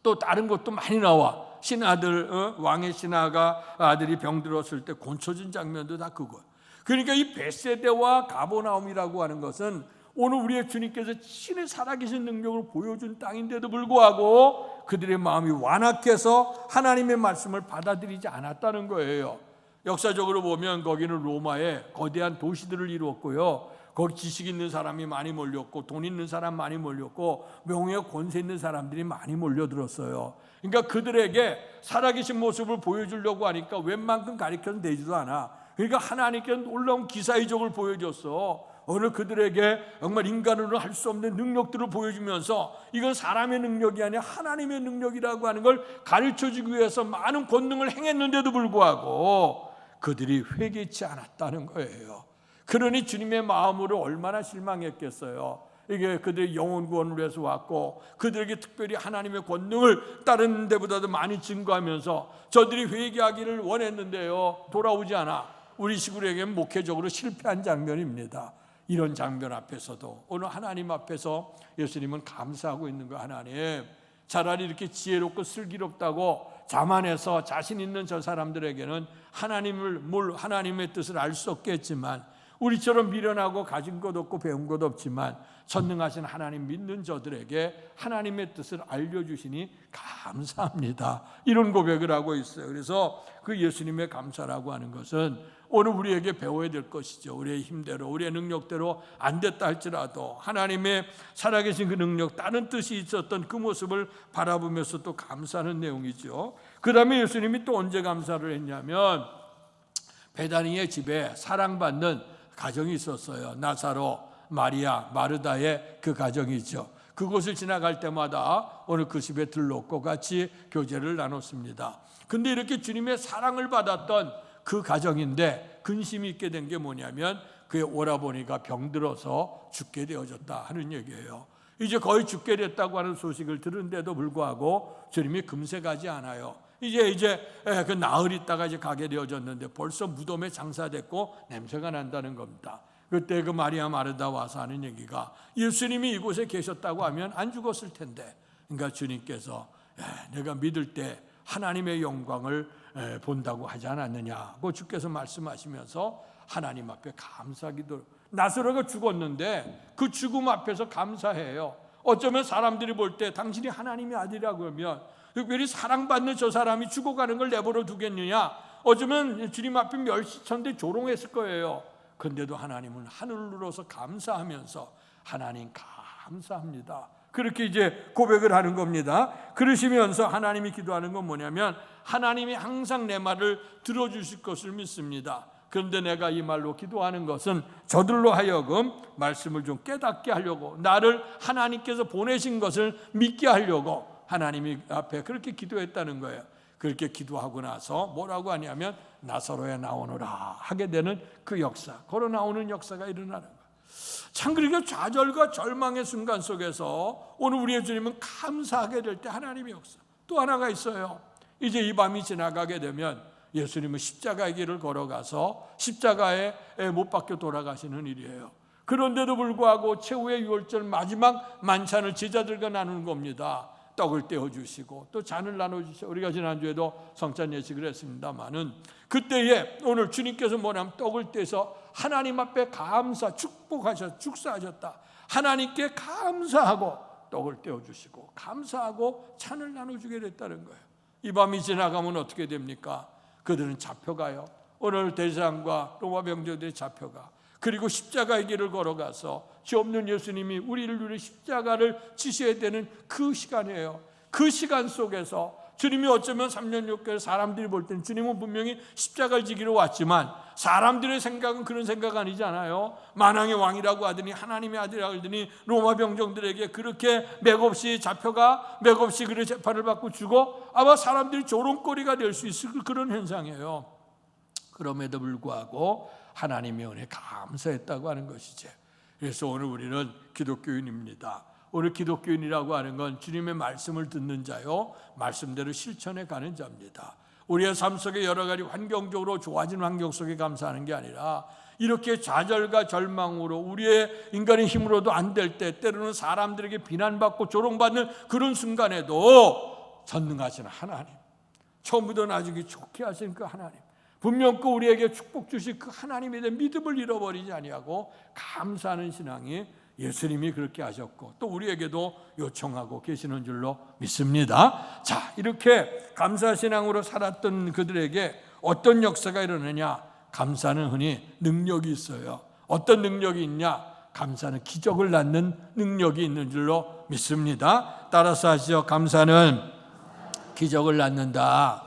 또 다른 것도 많이 나와. 신하들, 왕의 신하가 아들이 병들었을 때 곤초진 장면도 다 그거. 그러니까 이 벳세다와 가버나움이라고 하는 것은 오늘 우리의 주님께서 신의 살아계신 능력을 보여준 땅인데도 불구하고 그들의 마음이 완악해서 하나님의 말씀을 받아들이지 않았다는 거예요. 역사적으로 보면 거기는 로마의 거대한 도시들을 이루었고요. 거기 지식 있는 사람이 많이 몰렸고 돈 있는 사람 많이 몰렸고 명예 권세 있는 사람들이 많이 몰려들었어요. 그러니까 그들에게 살아계신 모습을 보여주려고 하니까 웬만큼 가르쳐도 되지도 않아. 그러니까 하나님께서 놀라운 기사의적을 보여줬어. 오늘 그들에게 정말 인간으로 할 수 없는 능력들을 보여주면서 이건 사람의 능력이 아니라 하나님의 능력이라고 하는 걸 가르쳐주기 위해서 많은 권능을 행했는데도 불구하고 그들이 회개치 않았다는 거예요. 그러니 주님의 마음으로 얼마나 실망했겠어요. 이게 그들의 영혼 구원을 위해서 왔고 그들에게 특별히 하나님의 권능을 다른 데보다도 많이 증거하면서 저들이 회개하기를 원했는데요, 돌아오지 않아 우리 시골에게는 목회적으로 실패한 장면입니다. 이런 장면 앞에서도 오늘 하나님 앞에서 예수님은 감사하고 있는 거예요. 하나님, 차라리 이렇게 지혜롭고 슬기롭다고 자만해서 자신 있는 저 사람들에게는 하나님의 뜻을 알 수 없겠지만 우리처럼 미련하고 가진 것 없고 배운 것 없지만 전능하신 하나님 믿는 저들에게 하나님의 뜻을 알려주시니 감사합니다. 이런 고백을 하고 있어요. 그래서 그 예수님의 감사라고 하는 것은 오늘 우리에게 배워야 될 것이죠. 우리의 힘대로 우리의 능력대로 안 됐다 할지라도 하나님의 살아계신 그 능력, 다른 뜻이 있었던 그 모습을 바라보면서 또 감사하는 내용이죠. 그 다음에 예수님이 또 언제 감사를 했냐면 베다니의 집에 사랑받는 가정이 있었어요. 나사로, 마리아, 마르다의 그 가정이죠. 그곳을 지나갈 때마다 오늘 그 집에 들렀고 같이 교제를 나눴습니다. 근데 이렇게 주님의 사랑을 받았던 그 가정인데 근심이 있게 된 게 뭐냐면 그의 오라버니가 병들어서 죽게 되어졌다 하는 얘기예요. 이제 거의 죽게 됐다고 하는 소식을 들은데도 불구하고 주님이 금세 가지 않아요. 이제 그 나흘 있다가 이제 가게 되어졌는데 벌써 무덤에 장사됐고 냄새가 난다는 겁니다. 그때 그 마리아 마르다 와서 하는 얘기가 예수님이 이곳에 계셨다고 하면 안 죽었을 텐데, 그러니까 주님께서 내가 믿을 때 하나님의 영광을 본다고 하지 않았느냐고 주께서 말씀하시면서 하나님 앞에 감사기도. 나사로가 죽었는데 그 죽음 앞에서 감사해요. 어쩌면 사람들이 볼 때 당신이 하나님의 아들이라고 그러면 특별히 사랑받는 저 사람이 죽어가는 걸 내버려 두겠느냐, 어쩌면 주님 앞에 멸시천대 조롱했을 거예요. 그런데도 하나님은 하늘을 눌러서 감사하면서 하나님 감사합니다, 그렇게 이제 고백을 하는 겁니다. 그러시면서 하나님이 기도하는 건 뭐냐면 하나님이 항상 내 말을 들어주실 것을 믿습니다. 그런데 내가 이 말로 기도하는 것은 저들로 하여금 말씀을 좀 깨닫게 하려고, 나를 하나님께서 보내신 것을 믿게 하려고 하나님이 앞에 그렇게 기도했다는 거예요. 그렇게 기도하고 나서 뭐라고 하냐면 나사로에 나오너라 하게 되는 그 역사, 걸어 나오는 역사가 일어나는 거예요. 참 그렇게 좌절과 절망의 순간 속에서 오늘 우리의 주님은 감사하게 될 때 하나님의 역사. 또 하나가 있어요. 이제 이 밤이 지나가게 되면 예수님은 십자가의 길을 걸어가서 십자가에 못 박혀 돌아가시는 일이에요. 그런데도 불구하고 최후의 유월절 마지막 만찬을 제자들과 나누는 겁니다. 떡을 떼어주시고 또 잔을 나눠주시고, 우리가 지난주에도 성찬 예식을 했습니다마는 그때에 오늘 주님께서 뭐냐면 떡을 떼서 하나님 앞에 축사하셨다. 하나님께 감사하고 떡을 떼어주시고 감사하고 찬을 나눠주게 됐다는 거예요. 이 밤이 지나가면 어떻게 됩니까? 그들은 잡혀가요. 오늘 대장과 로마 병정들이 잡혀가. 그리고 십자가의 길을 걸어가서 죄 없는 예수님이 우리를 위해 십자가를 지셔야 되는 그 시간이에요. 그 시간 속에서 주님이 어쩌면 3년 6개월 사람들이 볼 때는 주님은 분명히 십자가를 지기로 왔지만 사람들의 생각은 그런 생각 아니잖아요. 만왕의 왕이라고 하더니 하나님의 아들이라고 하더니 로마 병정들에게 그렇게 맥없이 잡혀가 맥없이 그래 재판을 받고 죽어 아마 사람들이 조롱거리가 될 수 있을 그런 현상이에요. 그럼에도 불구하고 하나님의 은혜에 감사했다고 하는 것이지. 그래서 오늘 우리는 기독교인입니다. 오늘 기독교인이라고 하는 건 주님의 말씀을 듣는 자요, 말씀대로 실천해 가는 자입니다. 우리의 삶 속에 여러 가지 환경적으로 좋아진 환경 속에 감사하는 게 아니라 이렇게 좌절과 절망으로 우리의 인간의 힘으로도 안 될 때, 때로는 사람들에게 비난받고 조롱받는 그런 순간에도 전능하신 하나님, 처음부터 나중에 좋게 하신 그 하나님, 분명 그 우리에게 축복 주신 그 하나님에 대한 믿음을 잃어버리지 아니하고 감사하는 신앙이 예수님이 그렇게 하셨고 또 우리에게도 요청하고 계시는 줄로 믿습니다. 자, 이렇게 감사신앙으로 살았던 그들에게 어떤 역사가 일어나냐? 감사는 흔히 능력이 있어요. 어떤 능력이 있냐? 감사는 기적을 낳는 능력이 있는 줄로 믿습니다. 따라서 하시죠. 감사는 기적을 낳는다.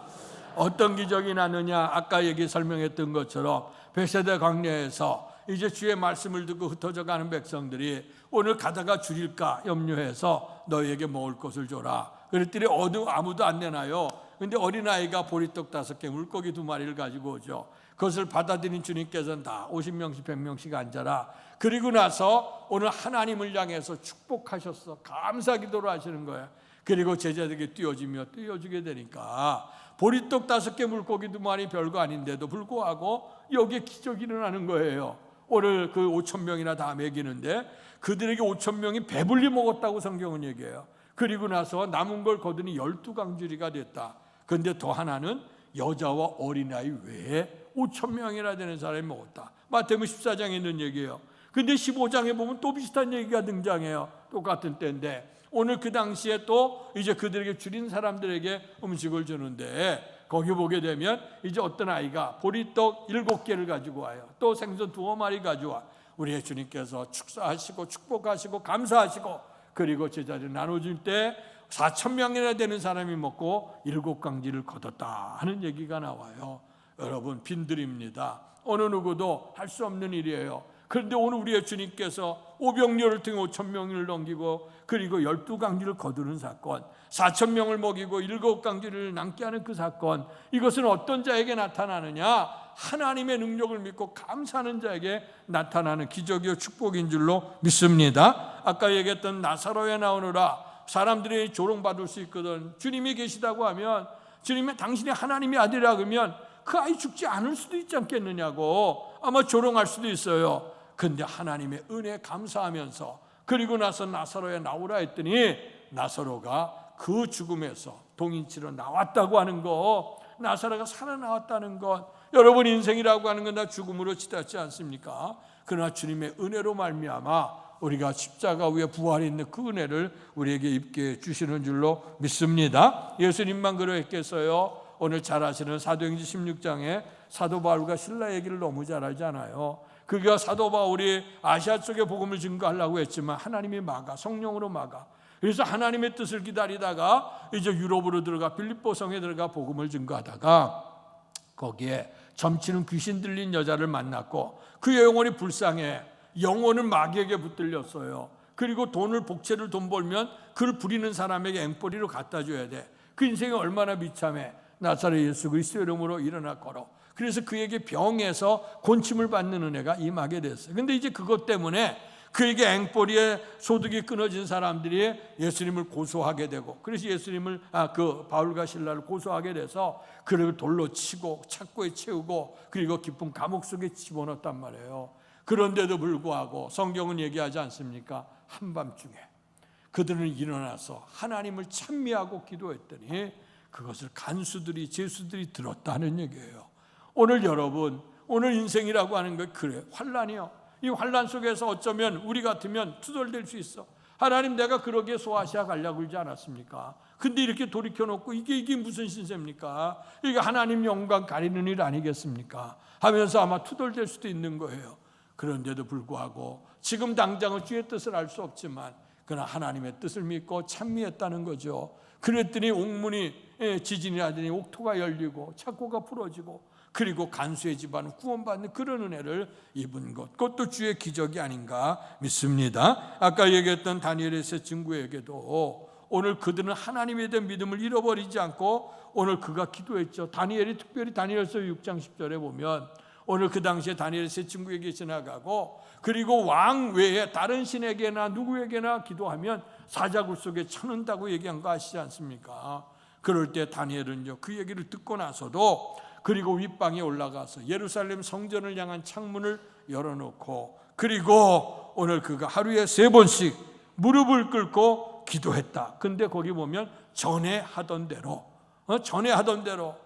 어떤 기적이 나느냐? 아까 설명했던 것처럼 베세다 광야에서 이제 주의 말씀을 듣고 흩어져 가는 백성들이 오늘 가다가 줄일까 염려해서 너희에게 먹을 것을 줘라. 그랬더니 아무도 안 내놔요. 근데 어린아이가 보리떡 5개, 물고기 2마리를 가지고 오죠. 그것을 받아들인 주님께서는 다 50명씩 100명씩 앉아라. 그리고 나서 오늘 하나님을 향해서 축복하셨어. 감사 기도를 하시는 거예요. 그리고 제자들에게 띄워주게 되니까 보리떡 5개, 물고기 2마리 별거 아닌데도 불구하고 여기에 기적이 일어나는 거예요. 오늘 그 5,000명이나 다 먹이는데 그들에게 5,000명이 배불리 먹었다고 성경은 얘기해요. 그리고 나서 남은 걸 거두니 12강주리가 됐다. 그런데 더 하나는 여자와 어린아이 외에 5,000명이나 되는 사람이 먹었다. 마태복음 14장에 있는 얘기예요. 근데 15장에 보면 또 비슷한 얘기가 등장해요. 똑같은 때인데 오늘 그 당시에 또 이제 그들에게 줄인 사람들에게 음식을 주는데 거기 보게 되면 이제 어떤 아이가 보리떡 7개를 가지고 와요. 또 생선 2마리 가져와. 우리 주님께서 축사하시고 축복하시고 감사하시고 그리고 제자들 나눠줄 때 4,000명이나 되는 사람이 먹고 7강지를 거뒀다 하는 얘기가 나와요. 여러분, 빈들입니다. 어느 누구도 할 수 없는 일이에요. 그런데 오늘 우리의 주님께서 오병이어를 통해 5,000명을 넘기고 그리고 12강지를 거두는 사건, 4,000명을 먹이고 7강지를 남게 하는 그 사건, 이것은 어떤 자에게 나타나느냐? 하나님의 능력을 믿고 감사하는 자에게 나타나는 기적이요 축복인 줄로 믿습니다. 아까 얘기했던 나사로에 나오느라 사람들이 조롱받을 수 있거든. 주님이 계시다고 하면, 주님이 당신이 하나님의 아들이라 그러면 그 아이 죽지 않을 수도 있지 않겠느냐고 아마 조롱할 수도 있어요. 근데 하나님의 은혜에 감사하면서 그리고 나서 나사로에 나오라 했더니 나사로가 그 죽음에서 동인치로 나왔다고 하는 것, 나사로가 살아나왔다는 것, 여러분 인생이라고 하는 건 다 죽음으로 치닫지 않습니까? 그러나 주님의 은혜로 말미암아 우리가 십자가 위에 부활이 있는 그 은혜를 우리에게 입게 주시는 줄로 믿습니다. 예수님만 그러했겠어요? 오늘 잘 아시는 사도행전 16장에 사도 바울과 신라 얘기를 너무 잘 알잖아요. 그가 사도 바울이 아시아 쪽에 복음을 증거하려고 했지만 하나님이 성령으로 막아. 그래서 하나님의 뜻을 기다리다가 이제 유럽으로 들어가 빌립보성에 들어가 복음을 증거하다가 거기에 점치는 귀신 들린 여자를 만났고 그의 영혼이 불쌍해. 영혼은 마귀에게 붙들렸어요. 그리고 복채를 돈 벌면 그를 부리는 사람에게 앵벌이로 갖다 줘야 돼. 그 인생이 얼마나 비참해. 나사렛 예수 그리스도의 이름으로 일어나 걸어. 그래서 그에게 병에서 곤침을 받는 은혜가 임하게 됐어요. 근데 이제 그것 때문에 그에게 앵벌이의 소득이 끊어진 사람들이 예수님을 고소하게 되고, 그래서 바울과 신라를 고소하게 돼서 그를 돌로 치고 착고에 채우고 그리고 깊은 감옥 속에 집어넣었단 말이에요. 그런데도 불구하고 성경은 얘기하지 않습니까? 한밤중에 그들은 일어나서 하나님을 찬미하고 기도했더니 그것을 간수들이 제수들이 들었다는 얘기예요. 오늘 여러분, 오늘 인생이라고 하는 거 그래, 환란이요. 이 환란 속에서 어쩌면 우리 같으면 투덜댈 수 있어. 하나님, 내가 그러기에 소아시아 가려고 그러지 않았습니까? 근데 이렇게 돌이켜놓고 이게 무슨 신세입니까? 이게 하나님 영광 가리는 일 아니겠습니까? 하면서 아마 투덜댈 수도 있는 거예요. 그런데도 불구하고 지금 당장은 주의 뜻을 알 수 없지만 그러나 하나님의 뜻을 믿고 찬미했다는 거죠. 그랬더니 옥문이 지진이 나더니 옥토가 열리고 착고가 풀어지고 그리고 간수의 집안은 구원받는 그런 은혜를 입은 것, 그것도 주의 기적이 아닌가 믿습니다. 아까 얘기했던 다니엘의 세 친구에게도 오늘 그들은 하나님에 대한 믿음을 잃어버리지 않고 오늘 그가 기도했죠. 다니엘이 특별히 다니엘서 6장 10절에 보면 오늘 그 당시에 다니엘 세 친구에게 지나가고 그리고 왕 외에 다른 신에게나 누구에게나 기도하면 사자굴 속에 쳐넣는다고 얘기한 거 아시지 않습니까? 그럴 때 다니엘은요, 그 얘기를 듣고 나서도 그리고 윗방에 올라가서 예루살렘 성전을 향한 창문을 열어놓고 그리고 오늘 그가 하루에 3번씩 무릎을 꿇고 기도했다. 근데 거기 보면 전에 하던 대로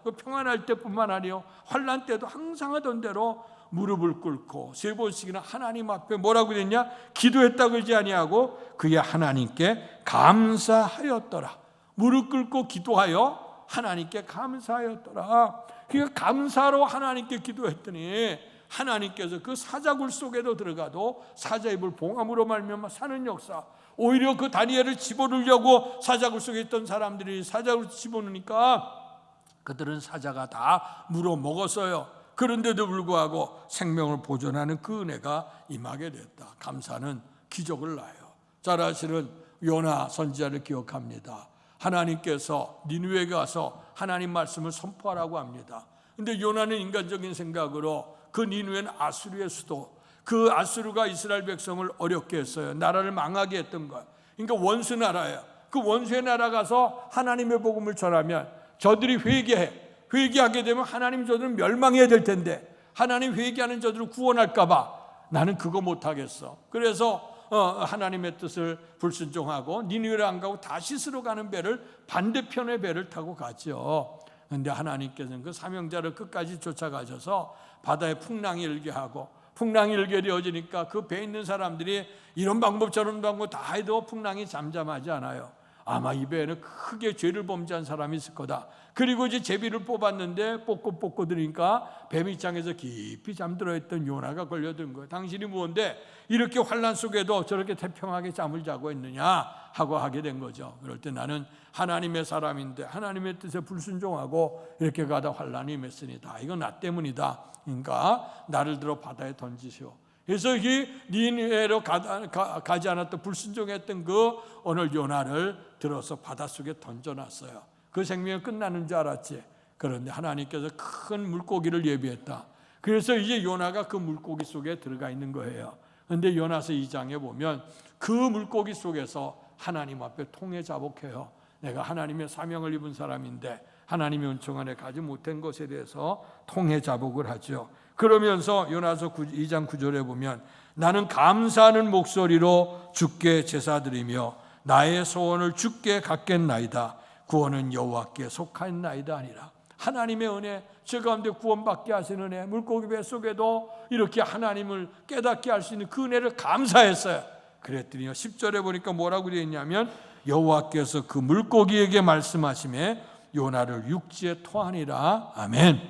그 평안할 때뿐만 아니요 환난 때도 항상 하던 대로 무릎을 꿇고 3번씩이나 하나님 앞에 뭐라고 그랬냐? 기도했다 그러지 아니하고 그의 하나님께 감사하였더라. 무릎 꿇고 기도하여 하나님께 감사하였더라. 그러니까 감사로 하나님께 기도했더니 하나님께서 그 사자굴 속에도 들어가도 사자 입을 봉함으로 말미암아 사는 역사. 오히려 그 다니엘을 집어넣으려고 사자굴 속에 있던 사람들이 사자굴 집어넣으니까 그들은 사자가 다 물어먹었어요. 그런데도 불구하고 생명을 보존하는 그 은혜가 임하게 됐다. 감사는 기적을 낳아요. 잘 아시는 요나 선지자를 기억합니다. 하나님께서 니느웨에 가서 하나님 말씀을 선포하라고 합니다. 근데 요나는 인간적인 생각으로 그 니느웨는 아수르의 수도, 그 아수르가 이스라엘 백성을 어렵게 했어요. 나라를 망하게 했던 거예요. 그러니까 원수 나라예요. 그 원수의 나라 가서 하나님의 복음을 전하면 저들이 회개하게 되면 하나님 저들은 멸망해야 될 텐데 하나님 회개하는 저들을 구원할까 봐 나는 그거 못하겠어. 그래서 하나님의 뜻을 불순종하고 니느웨를 안 가고 다시스로 가는 배를, 반대편의 배를 타고 갔죠. 그런데 하나님께서는 그 사명자를 끝까지 쫓아가셔서 바다에 풍랑이 일게 하고 풍랑이 일게 되어지니까 그 배에 있는 사람들이 이런 방법 저런 방법 다 해도 풍랑이 잠잠하지 않아요. 아마 이 배에는 크게 죄를 범죄한 사람이 있을 거다. 그리고 이제 제비를 뽑았는데 뽑고 들으니까 배 밑장에서 깊이 잠들어 있던 요나가 걸려든 거예요. 당신이 무언데 이렇게 환난 속에도 저렇게 태평하게 잠을 자고 있느냐 하고 하게 된 거죠. 그럴 때 나는 하나님의 사람인데 하나님의 뜻에 불순종하고 이렇게 가다 환난이 임했으니다. 이건 나 때문이다. 그러니까 나를 들어 바다에 던지시오. 그래서 이 니느웨로 가지 않았던 불순종했던 그 오늘 요나를 들어서 바닷속에 던져놨어요. 그 생명이 끝나는 줄 알았지. 그런데 하나님께서 큰 물고기를 예비했다. 그래서 이제 요나가 그 물고기 속에 들어가 있는 거예요. 그런데 요나서 2장에 보면 그 물고기 속에서 하나님 앞에 통해 자복해요. 내가 하나님의 사명을 입은 사람인데 하나님의 은총 안에 가지 못한 것에 대해서 통해 자복을 하죠. 그러면서 요나서 2장 9절에 보면 나는 감사하는 목소리로 주께 제사드리며 나의 소원을 주께 갖겠나이다. 구원은 여호와께 속하나이다 아니라. 하나님의 은혜, 제 가운데 구원받게 하시는 은혜, 물고기 뱃속에도 이렇게 하나님을 깨닫게 할 수 있는 그 은혜를 감사했어요. 그랬더니요 10절에 보니까 뭐라고 되어 있냐면 여호와께서 그 물고기에게 말씀하시매 요나를 육지에 토하니라. 아멘.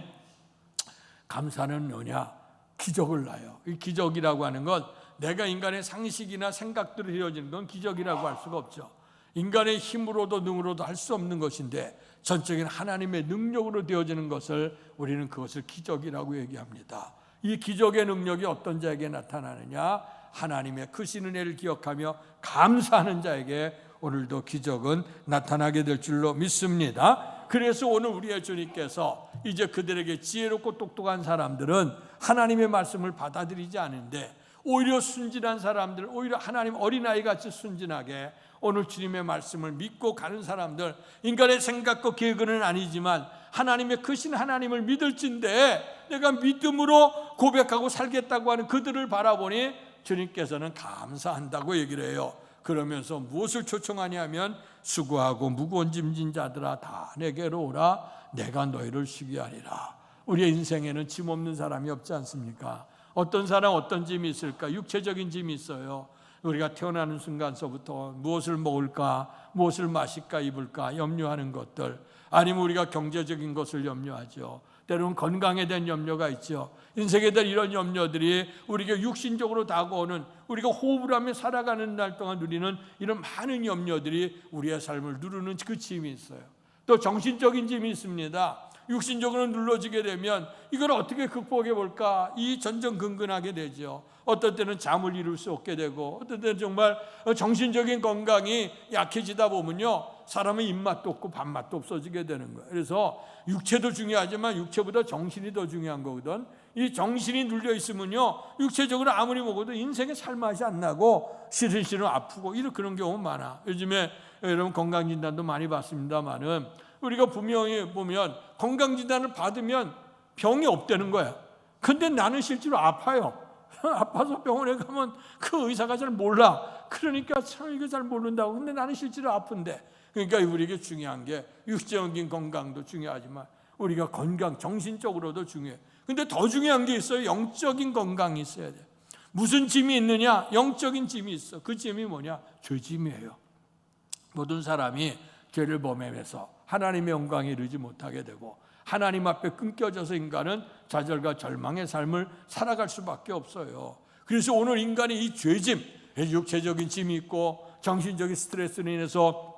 감사는 뭐냐? 기적을 낳아요. 이 기적이라고 하는 건 내가 인간의 상식이나 생각대로 되어지는 건 기적이라고 할 수가 없죠. 인간의 힘으로도 능으로도 할 수 없는 것인데 전적인 하나님의 능력으로 되어지는 것을 우리는 그것을 기적이라고 얘기합니다. 이 기적의 능력이 어떤 자에게 나타나느냐? 하나님의 크신 은혜를 기억하며 감사하는 자에게 오늘도 기적은 나타나게 될 줄로 믿습니다. 그래서 오늘 우리의 주님께서 이제 그들에게 지혜롭고 똑똑한 사람들은 하나님의 말씀을 받아들이지 않는데 오히려 순진한 사람들, 오히려 하나님 어린아이같이 순진하게 오늘 주님의 말씀을 믿고 가는 사람들, 인간의 생각과 계획은 아니지만 하나님의 크신 하나님을 믿을진데 내가 믿음으로 고백하고 살겠다고 하는 그들을 바라보니 주님께서는 감사한다고 얘기를 해요. 그러면서 무엇을 초청하냐면 수고하고 무거운 짐진 자들아 다 내게로 오라. 내가 너희를 쉬게 하리라. 우리의 인생에는 짐 없는 사람이 없지 않습니까? 어떤 사람 어떤 짐이 있을까? 육체적인 짐이 있어요. 우리가 태어나는 순간서부터 무엇을 먹을까, 무엇을 마실까, 입을까 염려하는 것들, 아니면 우리가 경제적인 것을 염려하죠. 때로는 건강에 대한 염려가 있죠. 인생에 대한 이런 염려들이 우리가 육신적으로 다가오는, 우리가 호흡을 하며 살아가는 날 동안 누리는 이런 많은 염려들이 우리의 삶을 누르는 그 짐이 있어요. 또 정신적인 짐이 있습니다. 육신적으로 눌러지게 되면 이걸 어떻게 극복해 볼까, 이 전전긍긍하게 되죠. 어떤 때는 잠을 이룰 수 없게 되고, 어떤 때는 정말 정신적인 건강이 약해지다 보면요, 사람의 입맛도 없고 밥맛도 없어지게 되는 거예요. 그래서 육체도 중요하지만 육체보다 정신이 더 중요한 거거든. 이 정신이 눌려 있으면요, 육체적으로 아무리 먹어도 인생의 살맛이 안 나고 시름시름 아프고 이런 그런 경우 많아. 요즘에 여러분 건강진단도 많이 받습니다만은 우리가 분명히 보면 건강진단을 받으면 병이 없다는 거야. 근데 나는 실제로 아파요. 아파서 병원에 가면 그 의사가 잘 몰라. 그러니까 참 이거 잘 모른다고. 근데 나는 실제로 아픈데. 그러니까 우리에게 중요한 게 육체적인 건강도 중요하지만 우리가 건강, 정신적으로도 중요해. 근데 더 중요한 게 있어요. 영적인 건강이 있어야 돼. 무슨 짐이 있느냐? 영적인 짐이 있어. 그 짐이 뭐냐? 죄짐이에요. 모든 사람이 죄를 범하면서 하나님의 영광에 이르지 못하게 되고 하나님 앞에 끊겨져서 인간은 좌절과 절망의 삶을 살아갈 수밖에 없어요. 그래서 오늘 인간의 이 죄짐, 육체적인 짐이 있고 정신적인 스트레스로 인해서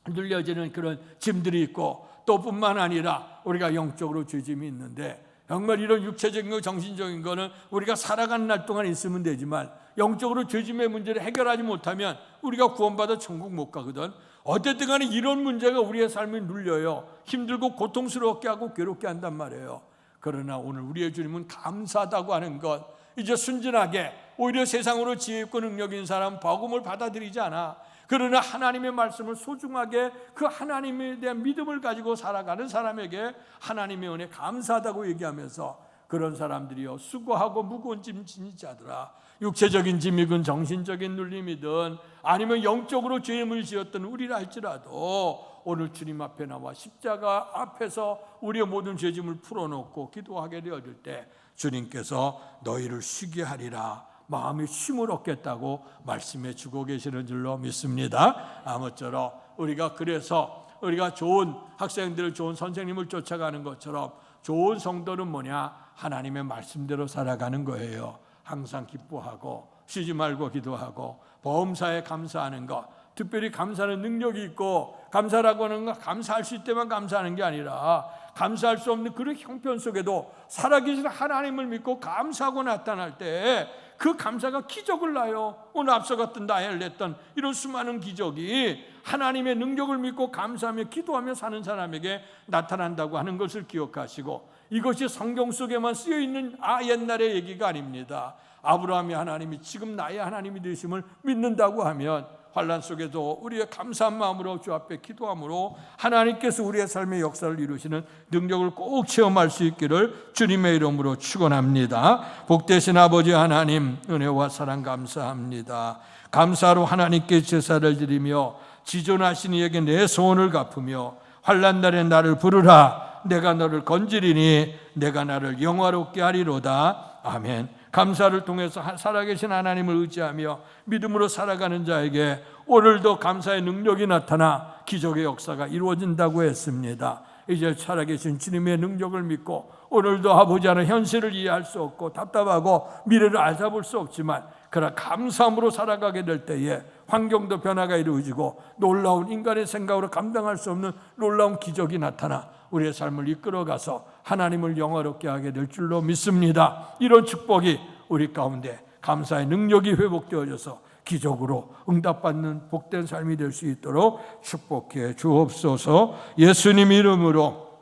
눌려지는 그런 짐들이 있고, 또 뿐만 아니라 우리가 영적으로 죄짐이 있는데, 정말 이런 육체적인 거 정신적인 거는 우리가 살아가는 날 동안 있으면 되지만 영적으로 죄짐의 문제를 해결하지 못하면 우리가 구원받아 천국 못 가거든. 어쨌든 간에 이런 문제가 우리의 삶을 눌려요. 힘들고 고통스럽게 하고 괴롭게 한단 말이에요. 그러나 오늘 우리의 주님은 감사하다고 하는 것, 이제 순진하게 오히려 세상으로 지혜 있고 능력 있는 사람 복음을 받아들이지 않아. 그러나 하나님의 말씀을 소중하게 그 하나님에 대한 믿음을 가지고 살아가는 사람에게 하나님의 은혜 감사하다고 얘기하면서, 그런 사람들이요, 수고하고 무거운 짐 지닌 자들아, 육체적인 짐이든 정신적인 눌림이든 아니면 영적으로 죄임을 지었던 우리라 할지라도 오늘 주님 앞에 나와 십자가 앞에서 우리의 모든 죄짐을 풀어놓고 기도하게 되어질 때 주님께서 너희를 쉬게 하리라, 마음의 쉼을 얻겠다고 말씀해 주고 계시는 줄로 믿습니다. 아무쪼록 우리가 그래서 우리가 좋은 학생들을, 좋은 선생님을 쫓아가는 것처럼 좋은 성도는 뭐냐? 하나님의 말씀대로 살아가는 거예요. 항상 기뻐하고 쉬지 말고 기도하고 보험사에 감사하는 것, 특별히 감사하는 능력이 있고, 감사라고 하는 건 감사할 수 있을 때만 감사하는 게 아니라 감사할 수 없는 그런 형편 속에도 살아계신 하나님을 믿고 감사하고 나타날 때 그 감사가 기적을 낳아요. 오늘 앞서갔던 나엘 했던 이런 수많은 기적이 하나님의 능력을 믿고 감사하며 기도하며 사는 사람에게 나타난다고 하는 것을 기억하시고, 이것이 성경 속에만 쓰여있는 옛날의 얘기가 아닙니다. 아브라함이 하나님이 지금 나의 하나님이 되심을 믿는다고 하면 환난 속에도 우리의 감사한 마음으로 주 앞에 기도함으로 하나님께서 우리의 삶의 역사를 이루시는 능력을 꼭 체험할 수 있기를 주님의 이름으로 축원합니다. 복되신 아버지 하나님, 은혜와 사랑 감사합니다. 감사로 하나님께 제사를 드리며 지존하신 이에게 내 소원을 갚으며 환난 날에 나를 부르라, 내가 너를 건지리니 내가 나를 영화롭게 하리로다. 아멘. 감사를 통해서 살아계신 하나님을 의지하며 믿음으로 살아가는 자에게 오늘도 감사의 능력이 나타나 기적의 역사가 이루어진다고 했습니다. 이제 살아계신 주님의 능력을 믿고 오늘도 아버지 하나님 현실을 이해할 수 없고 답답하고 미래를 알아볼 수 없지만 그러나 감사함으로 살아가게 될 때에 환경도 변화가 이루어지고 놀라운 인간의 생각으로 감당할 수 없는 놀라운 기적이 나타나 우리의 삶을 이끌어가서 하나님을 영화롭게 하게 될 줄로 믿습니다. 이런 축복이 우리 가운데 감사의 능력이 회복되어져서 기적으로 응답받는 복된 삶이 될 수 있도록 축복해 주옵소서. 예수님 이름으로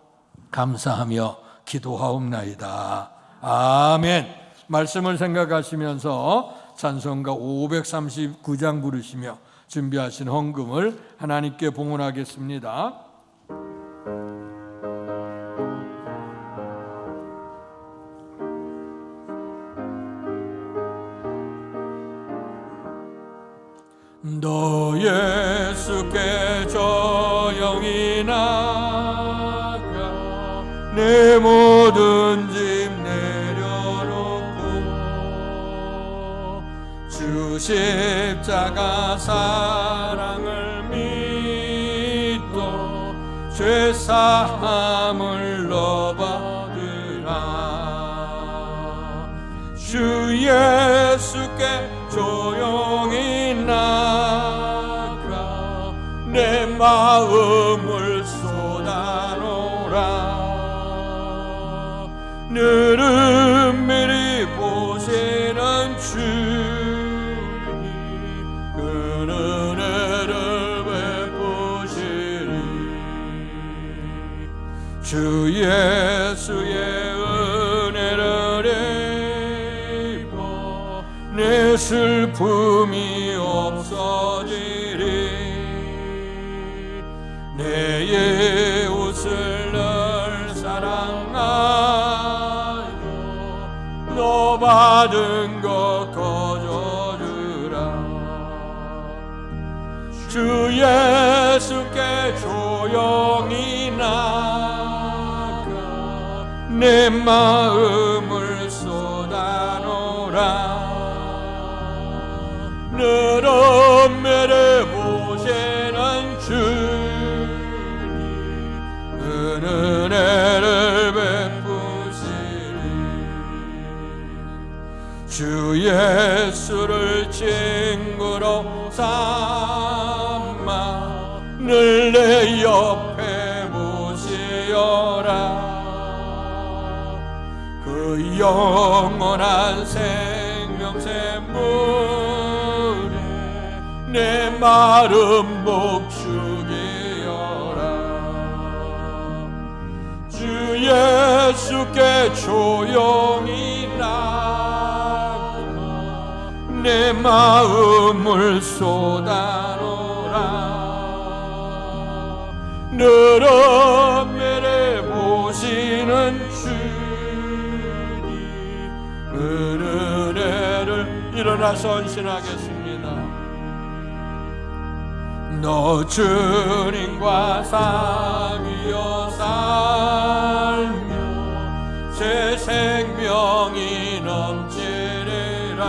감사하며 기도하옵나이다. 아멘. 말씀을 생각하시면서 찬송가 539장 부르시며 준비하신 헌금을 하나님께 봉헌하겠습니다. 너 예수께 저 영이 나가 내 모든 짐 내려놓고 주 십자가 사랑을 믿고 죄 사함을 너받으라. 주 예수께 조용히 나가 내 마음을 쏟아놓으라. 늘은미리 보시는 주님 그 은혜를 베푸시리. 주 예수의 은혜를 입어 내 슬픔이 없어지리. 내 이웃을 늘 사랑하여 너 받은 것 거저주라. 주 예수께 조용히 나가 내 마음을 쏟아놓으라. 늘 엄매를 보시는 주님 은혜를 베푸시리. 주 예수를 친구로 삼아 늘 내 옆에 모시어라. 그 영원한 생명샘 물에 내 마른 목 죽이어라. 주 예수께 조용히 나가 내 마음을 쏟아놓으라. 늘 엄매를 보시는 주님 은혜를. 일어나 선신하겠습니다. 너 주님과 사귀어 살며 새 생명이 넘치리라.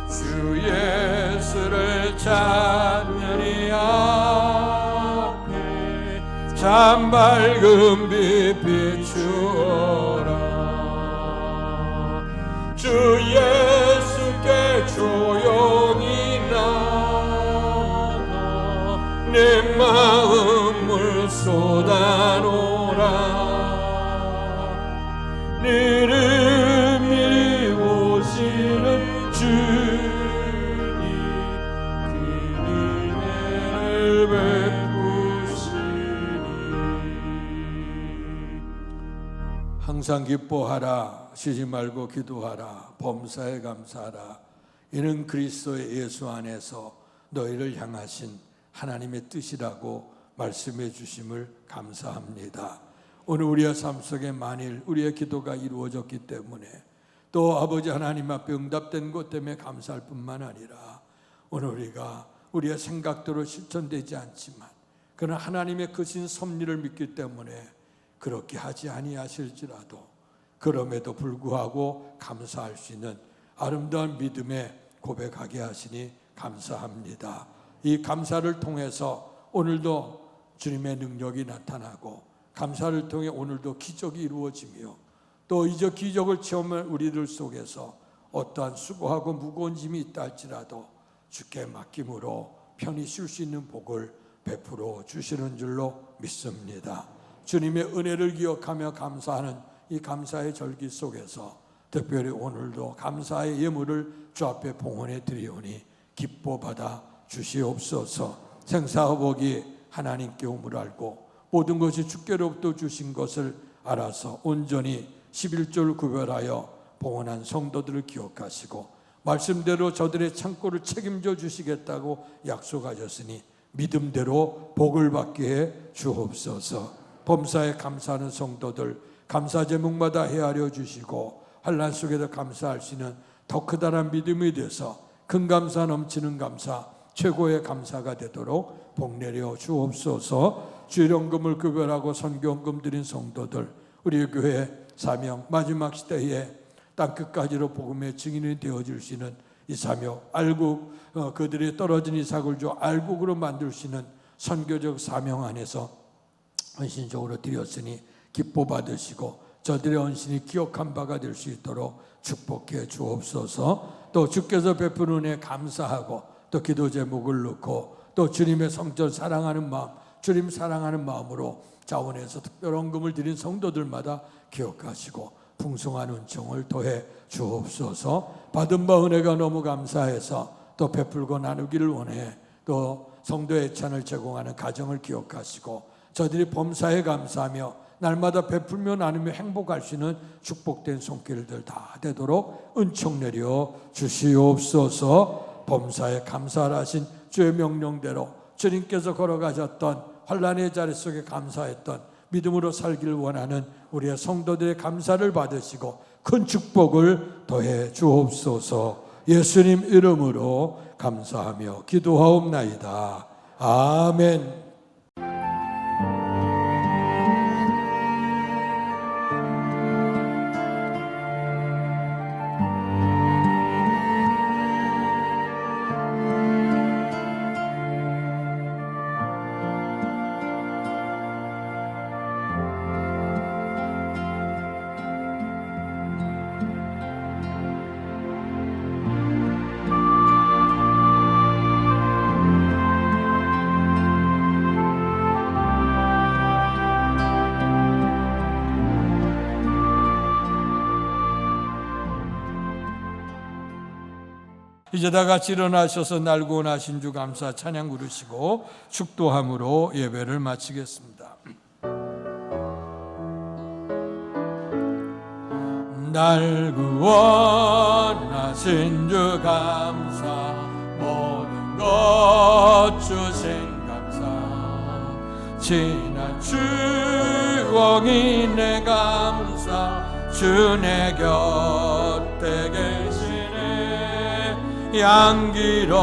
주 예수를 찬양히 앞에 참 밝은 빛 비추어라. 주 예수께 조용히 나가 내 마음을 쏟아놓으라. 미리 오시는 주님 그 은혜를 베푸시니. 항상 기뻐하라. 쉬지 말고 기도하라. 범사에 감사하라. 이는 그리스도의 예수 안에서 너희를 향하신 하나님의 뜻이라고 말씀해 주심을 감사합니다. 오늘 우리의 삶 속에 만일 우리의 기도가 이루어졌기 때문에 또 아버지 하나님 앞에 응답된 것 때문에 감사할 뿐만 아니라 오늘 우리가 우리의 생각대로 실천되지 않지만 그러나 하나님의 크신 섭리를 믿기 때문에 그렇게 하지 아니하실지라도 그럼에도 불구하고 감사할 수 있는 아름다운 믿음에 고백하게 하시니 감사합니다. 이 감사를 통해서 오늘도 주님의 능력이 나타나고 감사를 통해 오늘도 기적이 이루어지며 또 이제 기적을 체험할 우리들 속에서 어떠한 수고하고 무거운 짐이 있다 할지라도 주께 맡김으로 편히 쉴 수 있는 복을 베풀어 주시는 줄로 믿습니다. 주님의 은혜를 기억하며 감사하는 이 감사의 절기 속에서 특별히 오늘도 감사의 예물을 주 앞에 봉헌해 드리오니 기뻐 받아 주시옵소서. 생사화복이 하나님께 오므로 알고 모든 것이 주께로부터 주신 것을 알아서 온전히 11조를 구별하여 봉헌한 성도들을 기억하시고 말씀대로 저들의 창고를 책임져 주시겠다고 약속하셨으니 믿음대로 복을 받게 해 주옵소서. 범사에 감사하는 성도들 감사 제목마다 헤아려 주시고 환난 속에서 감사할 수 있는 더 크다란 믿음이 돼서 큰 감사 넘치는 감사 최고의 감사가 되도록 복 내려 주옵소서. 주일연금을 구별하고 선교연금 드린 성도들, 우리 교회 사명 마지막 시대에 땅끝까지로 복음의 증인이 되어주시는 이 사명, 알국 그들이 떨어진 이삭을주 알국으로 만들시는 선교적 사명 안에서 헌신적으로 드렸으니 기뻐 받으시고 저들의 헌신이 기억한 바가 될 수 있도록 축복해 주옵소서. 또 주께서 베푸는 은혜 감사하고 또 기도 제목을 넣고 또 주님의 성전 사랑하는 마음, 주님 사랑하는 마음으로 자원해서 특별한 금을 드린 성도들마다 기억하시고 풍성한 은총을 더해 주옵소서. 받은 바 은혜가 너무 감사해서 또 베풀고 나누기를 원해 또 성도 애찬을 제공하는 가정을 기억하시고 저들이 범사에 감사하며 날마다 베풀며 나누며 행복할 수 있는 축복된 손길들 다 되도록 은총 내려 주시옵소서. 범사에 감사하신 주의 명령대로 주님께서 걸어가셨던 환난의 자리 속에 감사했던 믿음으로 살기를 원하는 우리의 성도들의 감사를 받으시고 큰 축복을 더해 주옵소서. 예수님 이름으로 감사하며 기도하옵나이다. 아멘. 이제 다 같이 일어나셔서 날고 나신 주 감사 찬양 부르시고 축도함으로 예배를 마치겠습니다. 날 구원하신 주 감사, 모든 것 주신 감사, 지난 추억이 내 감사, 주 내 곁에 계시네. 양기로운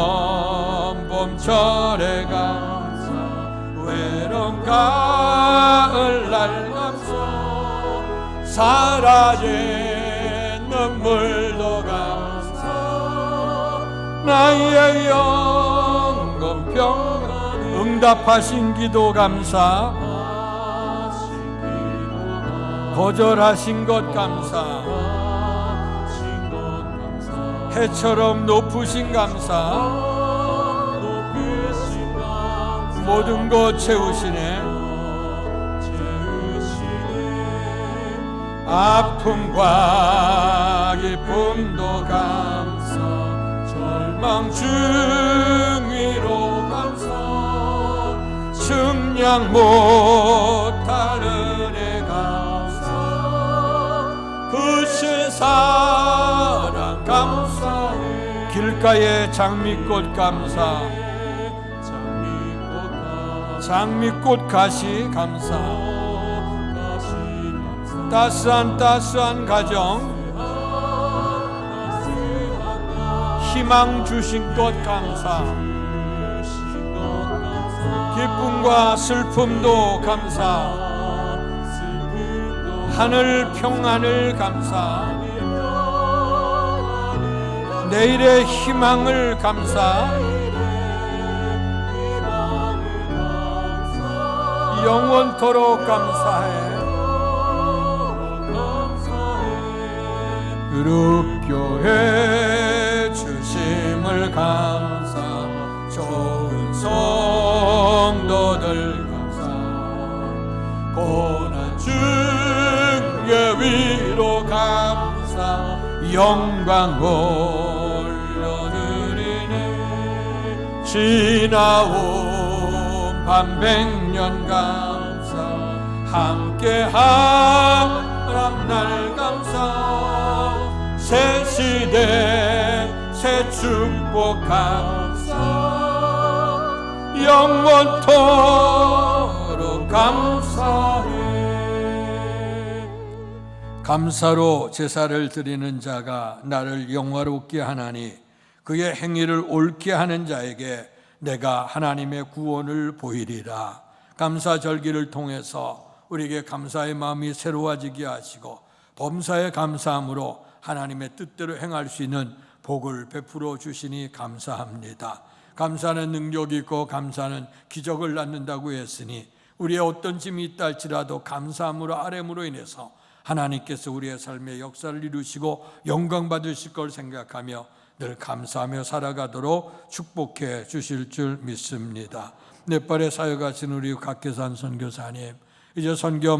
봄철의 감사, 외로운 가을 날 감사, 사라진 눈물도 감사, 나의 영혼 평안 응답하신 기도 감사, 거절하신 것 감사, 해처럼 높으신 감사, 모든 것 채우시네. 아픔과 기쁨도 감사, 절망 중위로 감사, 측량 못할 은혜 감사, 크신 사랑 감사, 길가의 장미꽃 감사, 장미꽃 가시 감사, 따스한 가정, 희망 주신 것 감사, 기쁨과 슬픔도 감사, 하늘 평안을 감사, 내일의 희망을 감사, 영원토록 감사해. 그룹교회 주심을 감사, 좋은 성도들 감사, 고난 중에 위로 감사, 영광 올려드리네. 지나온 반백년 감사, 함께한 날 감사, 새 시대 새 축복 감사, 영원토록 감사해. 감사로 제사를 드리는 자가 나를 영화롭게 하나니 그의 행위를 옳게 하는 자에게 내가 하나님의 구원을 보이리라. 감사절기를 통해서 우리에게 감사의 마음이 새로워지게 하시고 범사에 감사함으로 하나님의 뜻대로 행할 수 있는 복을 베풀어 주시니 감사합니다. 감사는 능력이 있고 감사는 기적을 낳는다고 했으니 우리의 어떤 짐이 있다 할지라도 감사함으로 아뢰므로 인해서 하나님께서 우리의 삶의 역사를 이루시고 영광 받으실 걸 생각하며 늘 감사하며 살아가도록 축복해 주실 줄 믿습니다. 네팔에 사역하신 우리 각계산 선교사님, 이제 선교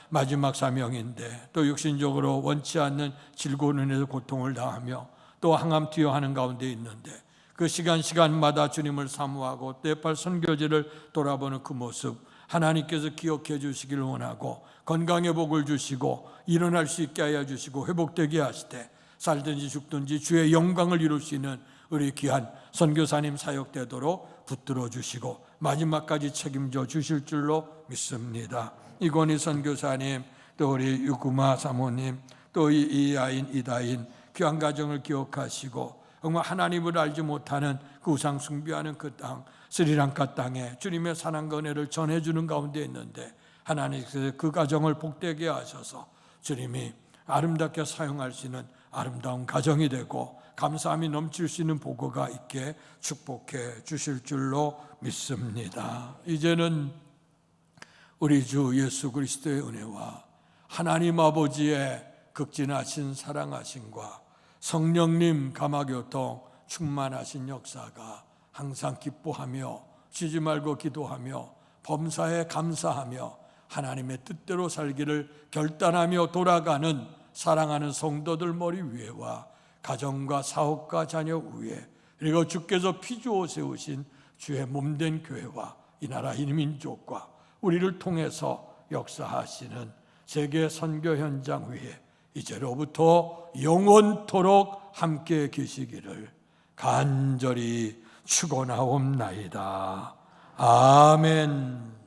마지막 사명인데 또 육신적으로 원치 않는 질고는에서 고통을 당하며 또 항암 투여하는 가운데 있는데 그 시간마다 주님을 사모하고 네팔 선교지를 돌아보는 그 모습 하나님께서 기억해 주시기를 원하고 건강의 복을 주시고 일어날 수 있게 하여 주시고 회복되게 하시되 살든지 죽든지 주의 영광을 이룰 수 있는 우리 귀한 선교사님 사역되도록 붙들어 주시고 마지막까지 책임져 주실 줄로 믿습니다. 이건희 선교사님, 또 우리 유구마 사모님, 또 이아인, 이다인 귀한 가정을 기억하시고 정말 하나님을 알지 못하는 그 우상 숭배하는 그 땅 스리랑카 땅에 주님의 사랑과 은혜를 전해주는 가운데 있는데 하나님께서 그 가정을 복되게 하셔서 주님이 아름답게 사용할 수 있는 아름다운 가정이 되고 감사함이 넘칠 수 있는 보고가 있게 축복해 주실 줄로 믿습니다. 이제는 우리 주 예수 그리스도의 은혜와 하나님 아버지의 극진하신 사랑하심과 성령님 감화교통 충만하신 역사가 항상 기뻐하며 쉬지 말고 기도하며 범사에 감사하며 하나님의 뜻대로 살기를 결단하며 돌아가는 사랑하는 성도들 머리 위에와 가정과 사업과 자녀 위에 그리고 주께서 피주어 세우신 주의 몸된 교회와 이 나라 이 민족과 우리를 통해서 역사하시는 세계 선교 현장 위에 이제로부터 영원토록 함께 계시기를 간절히 축원하옵나이다. 아멘.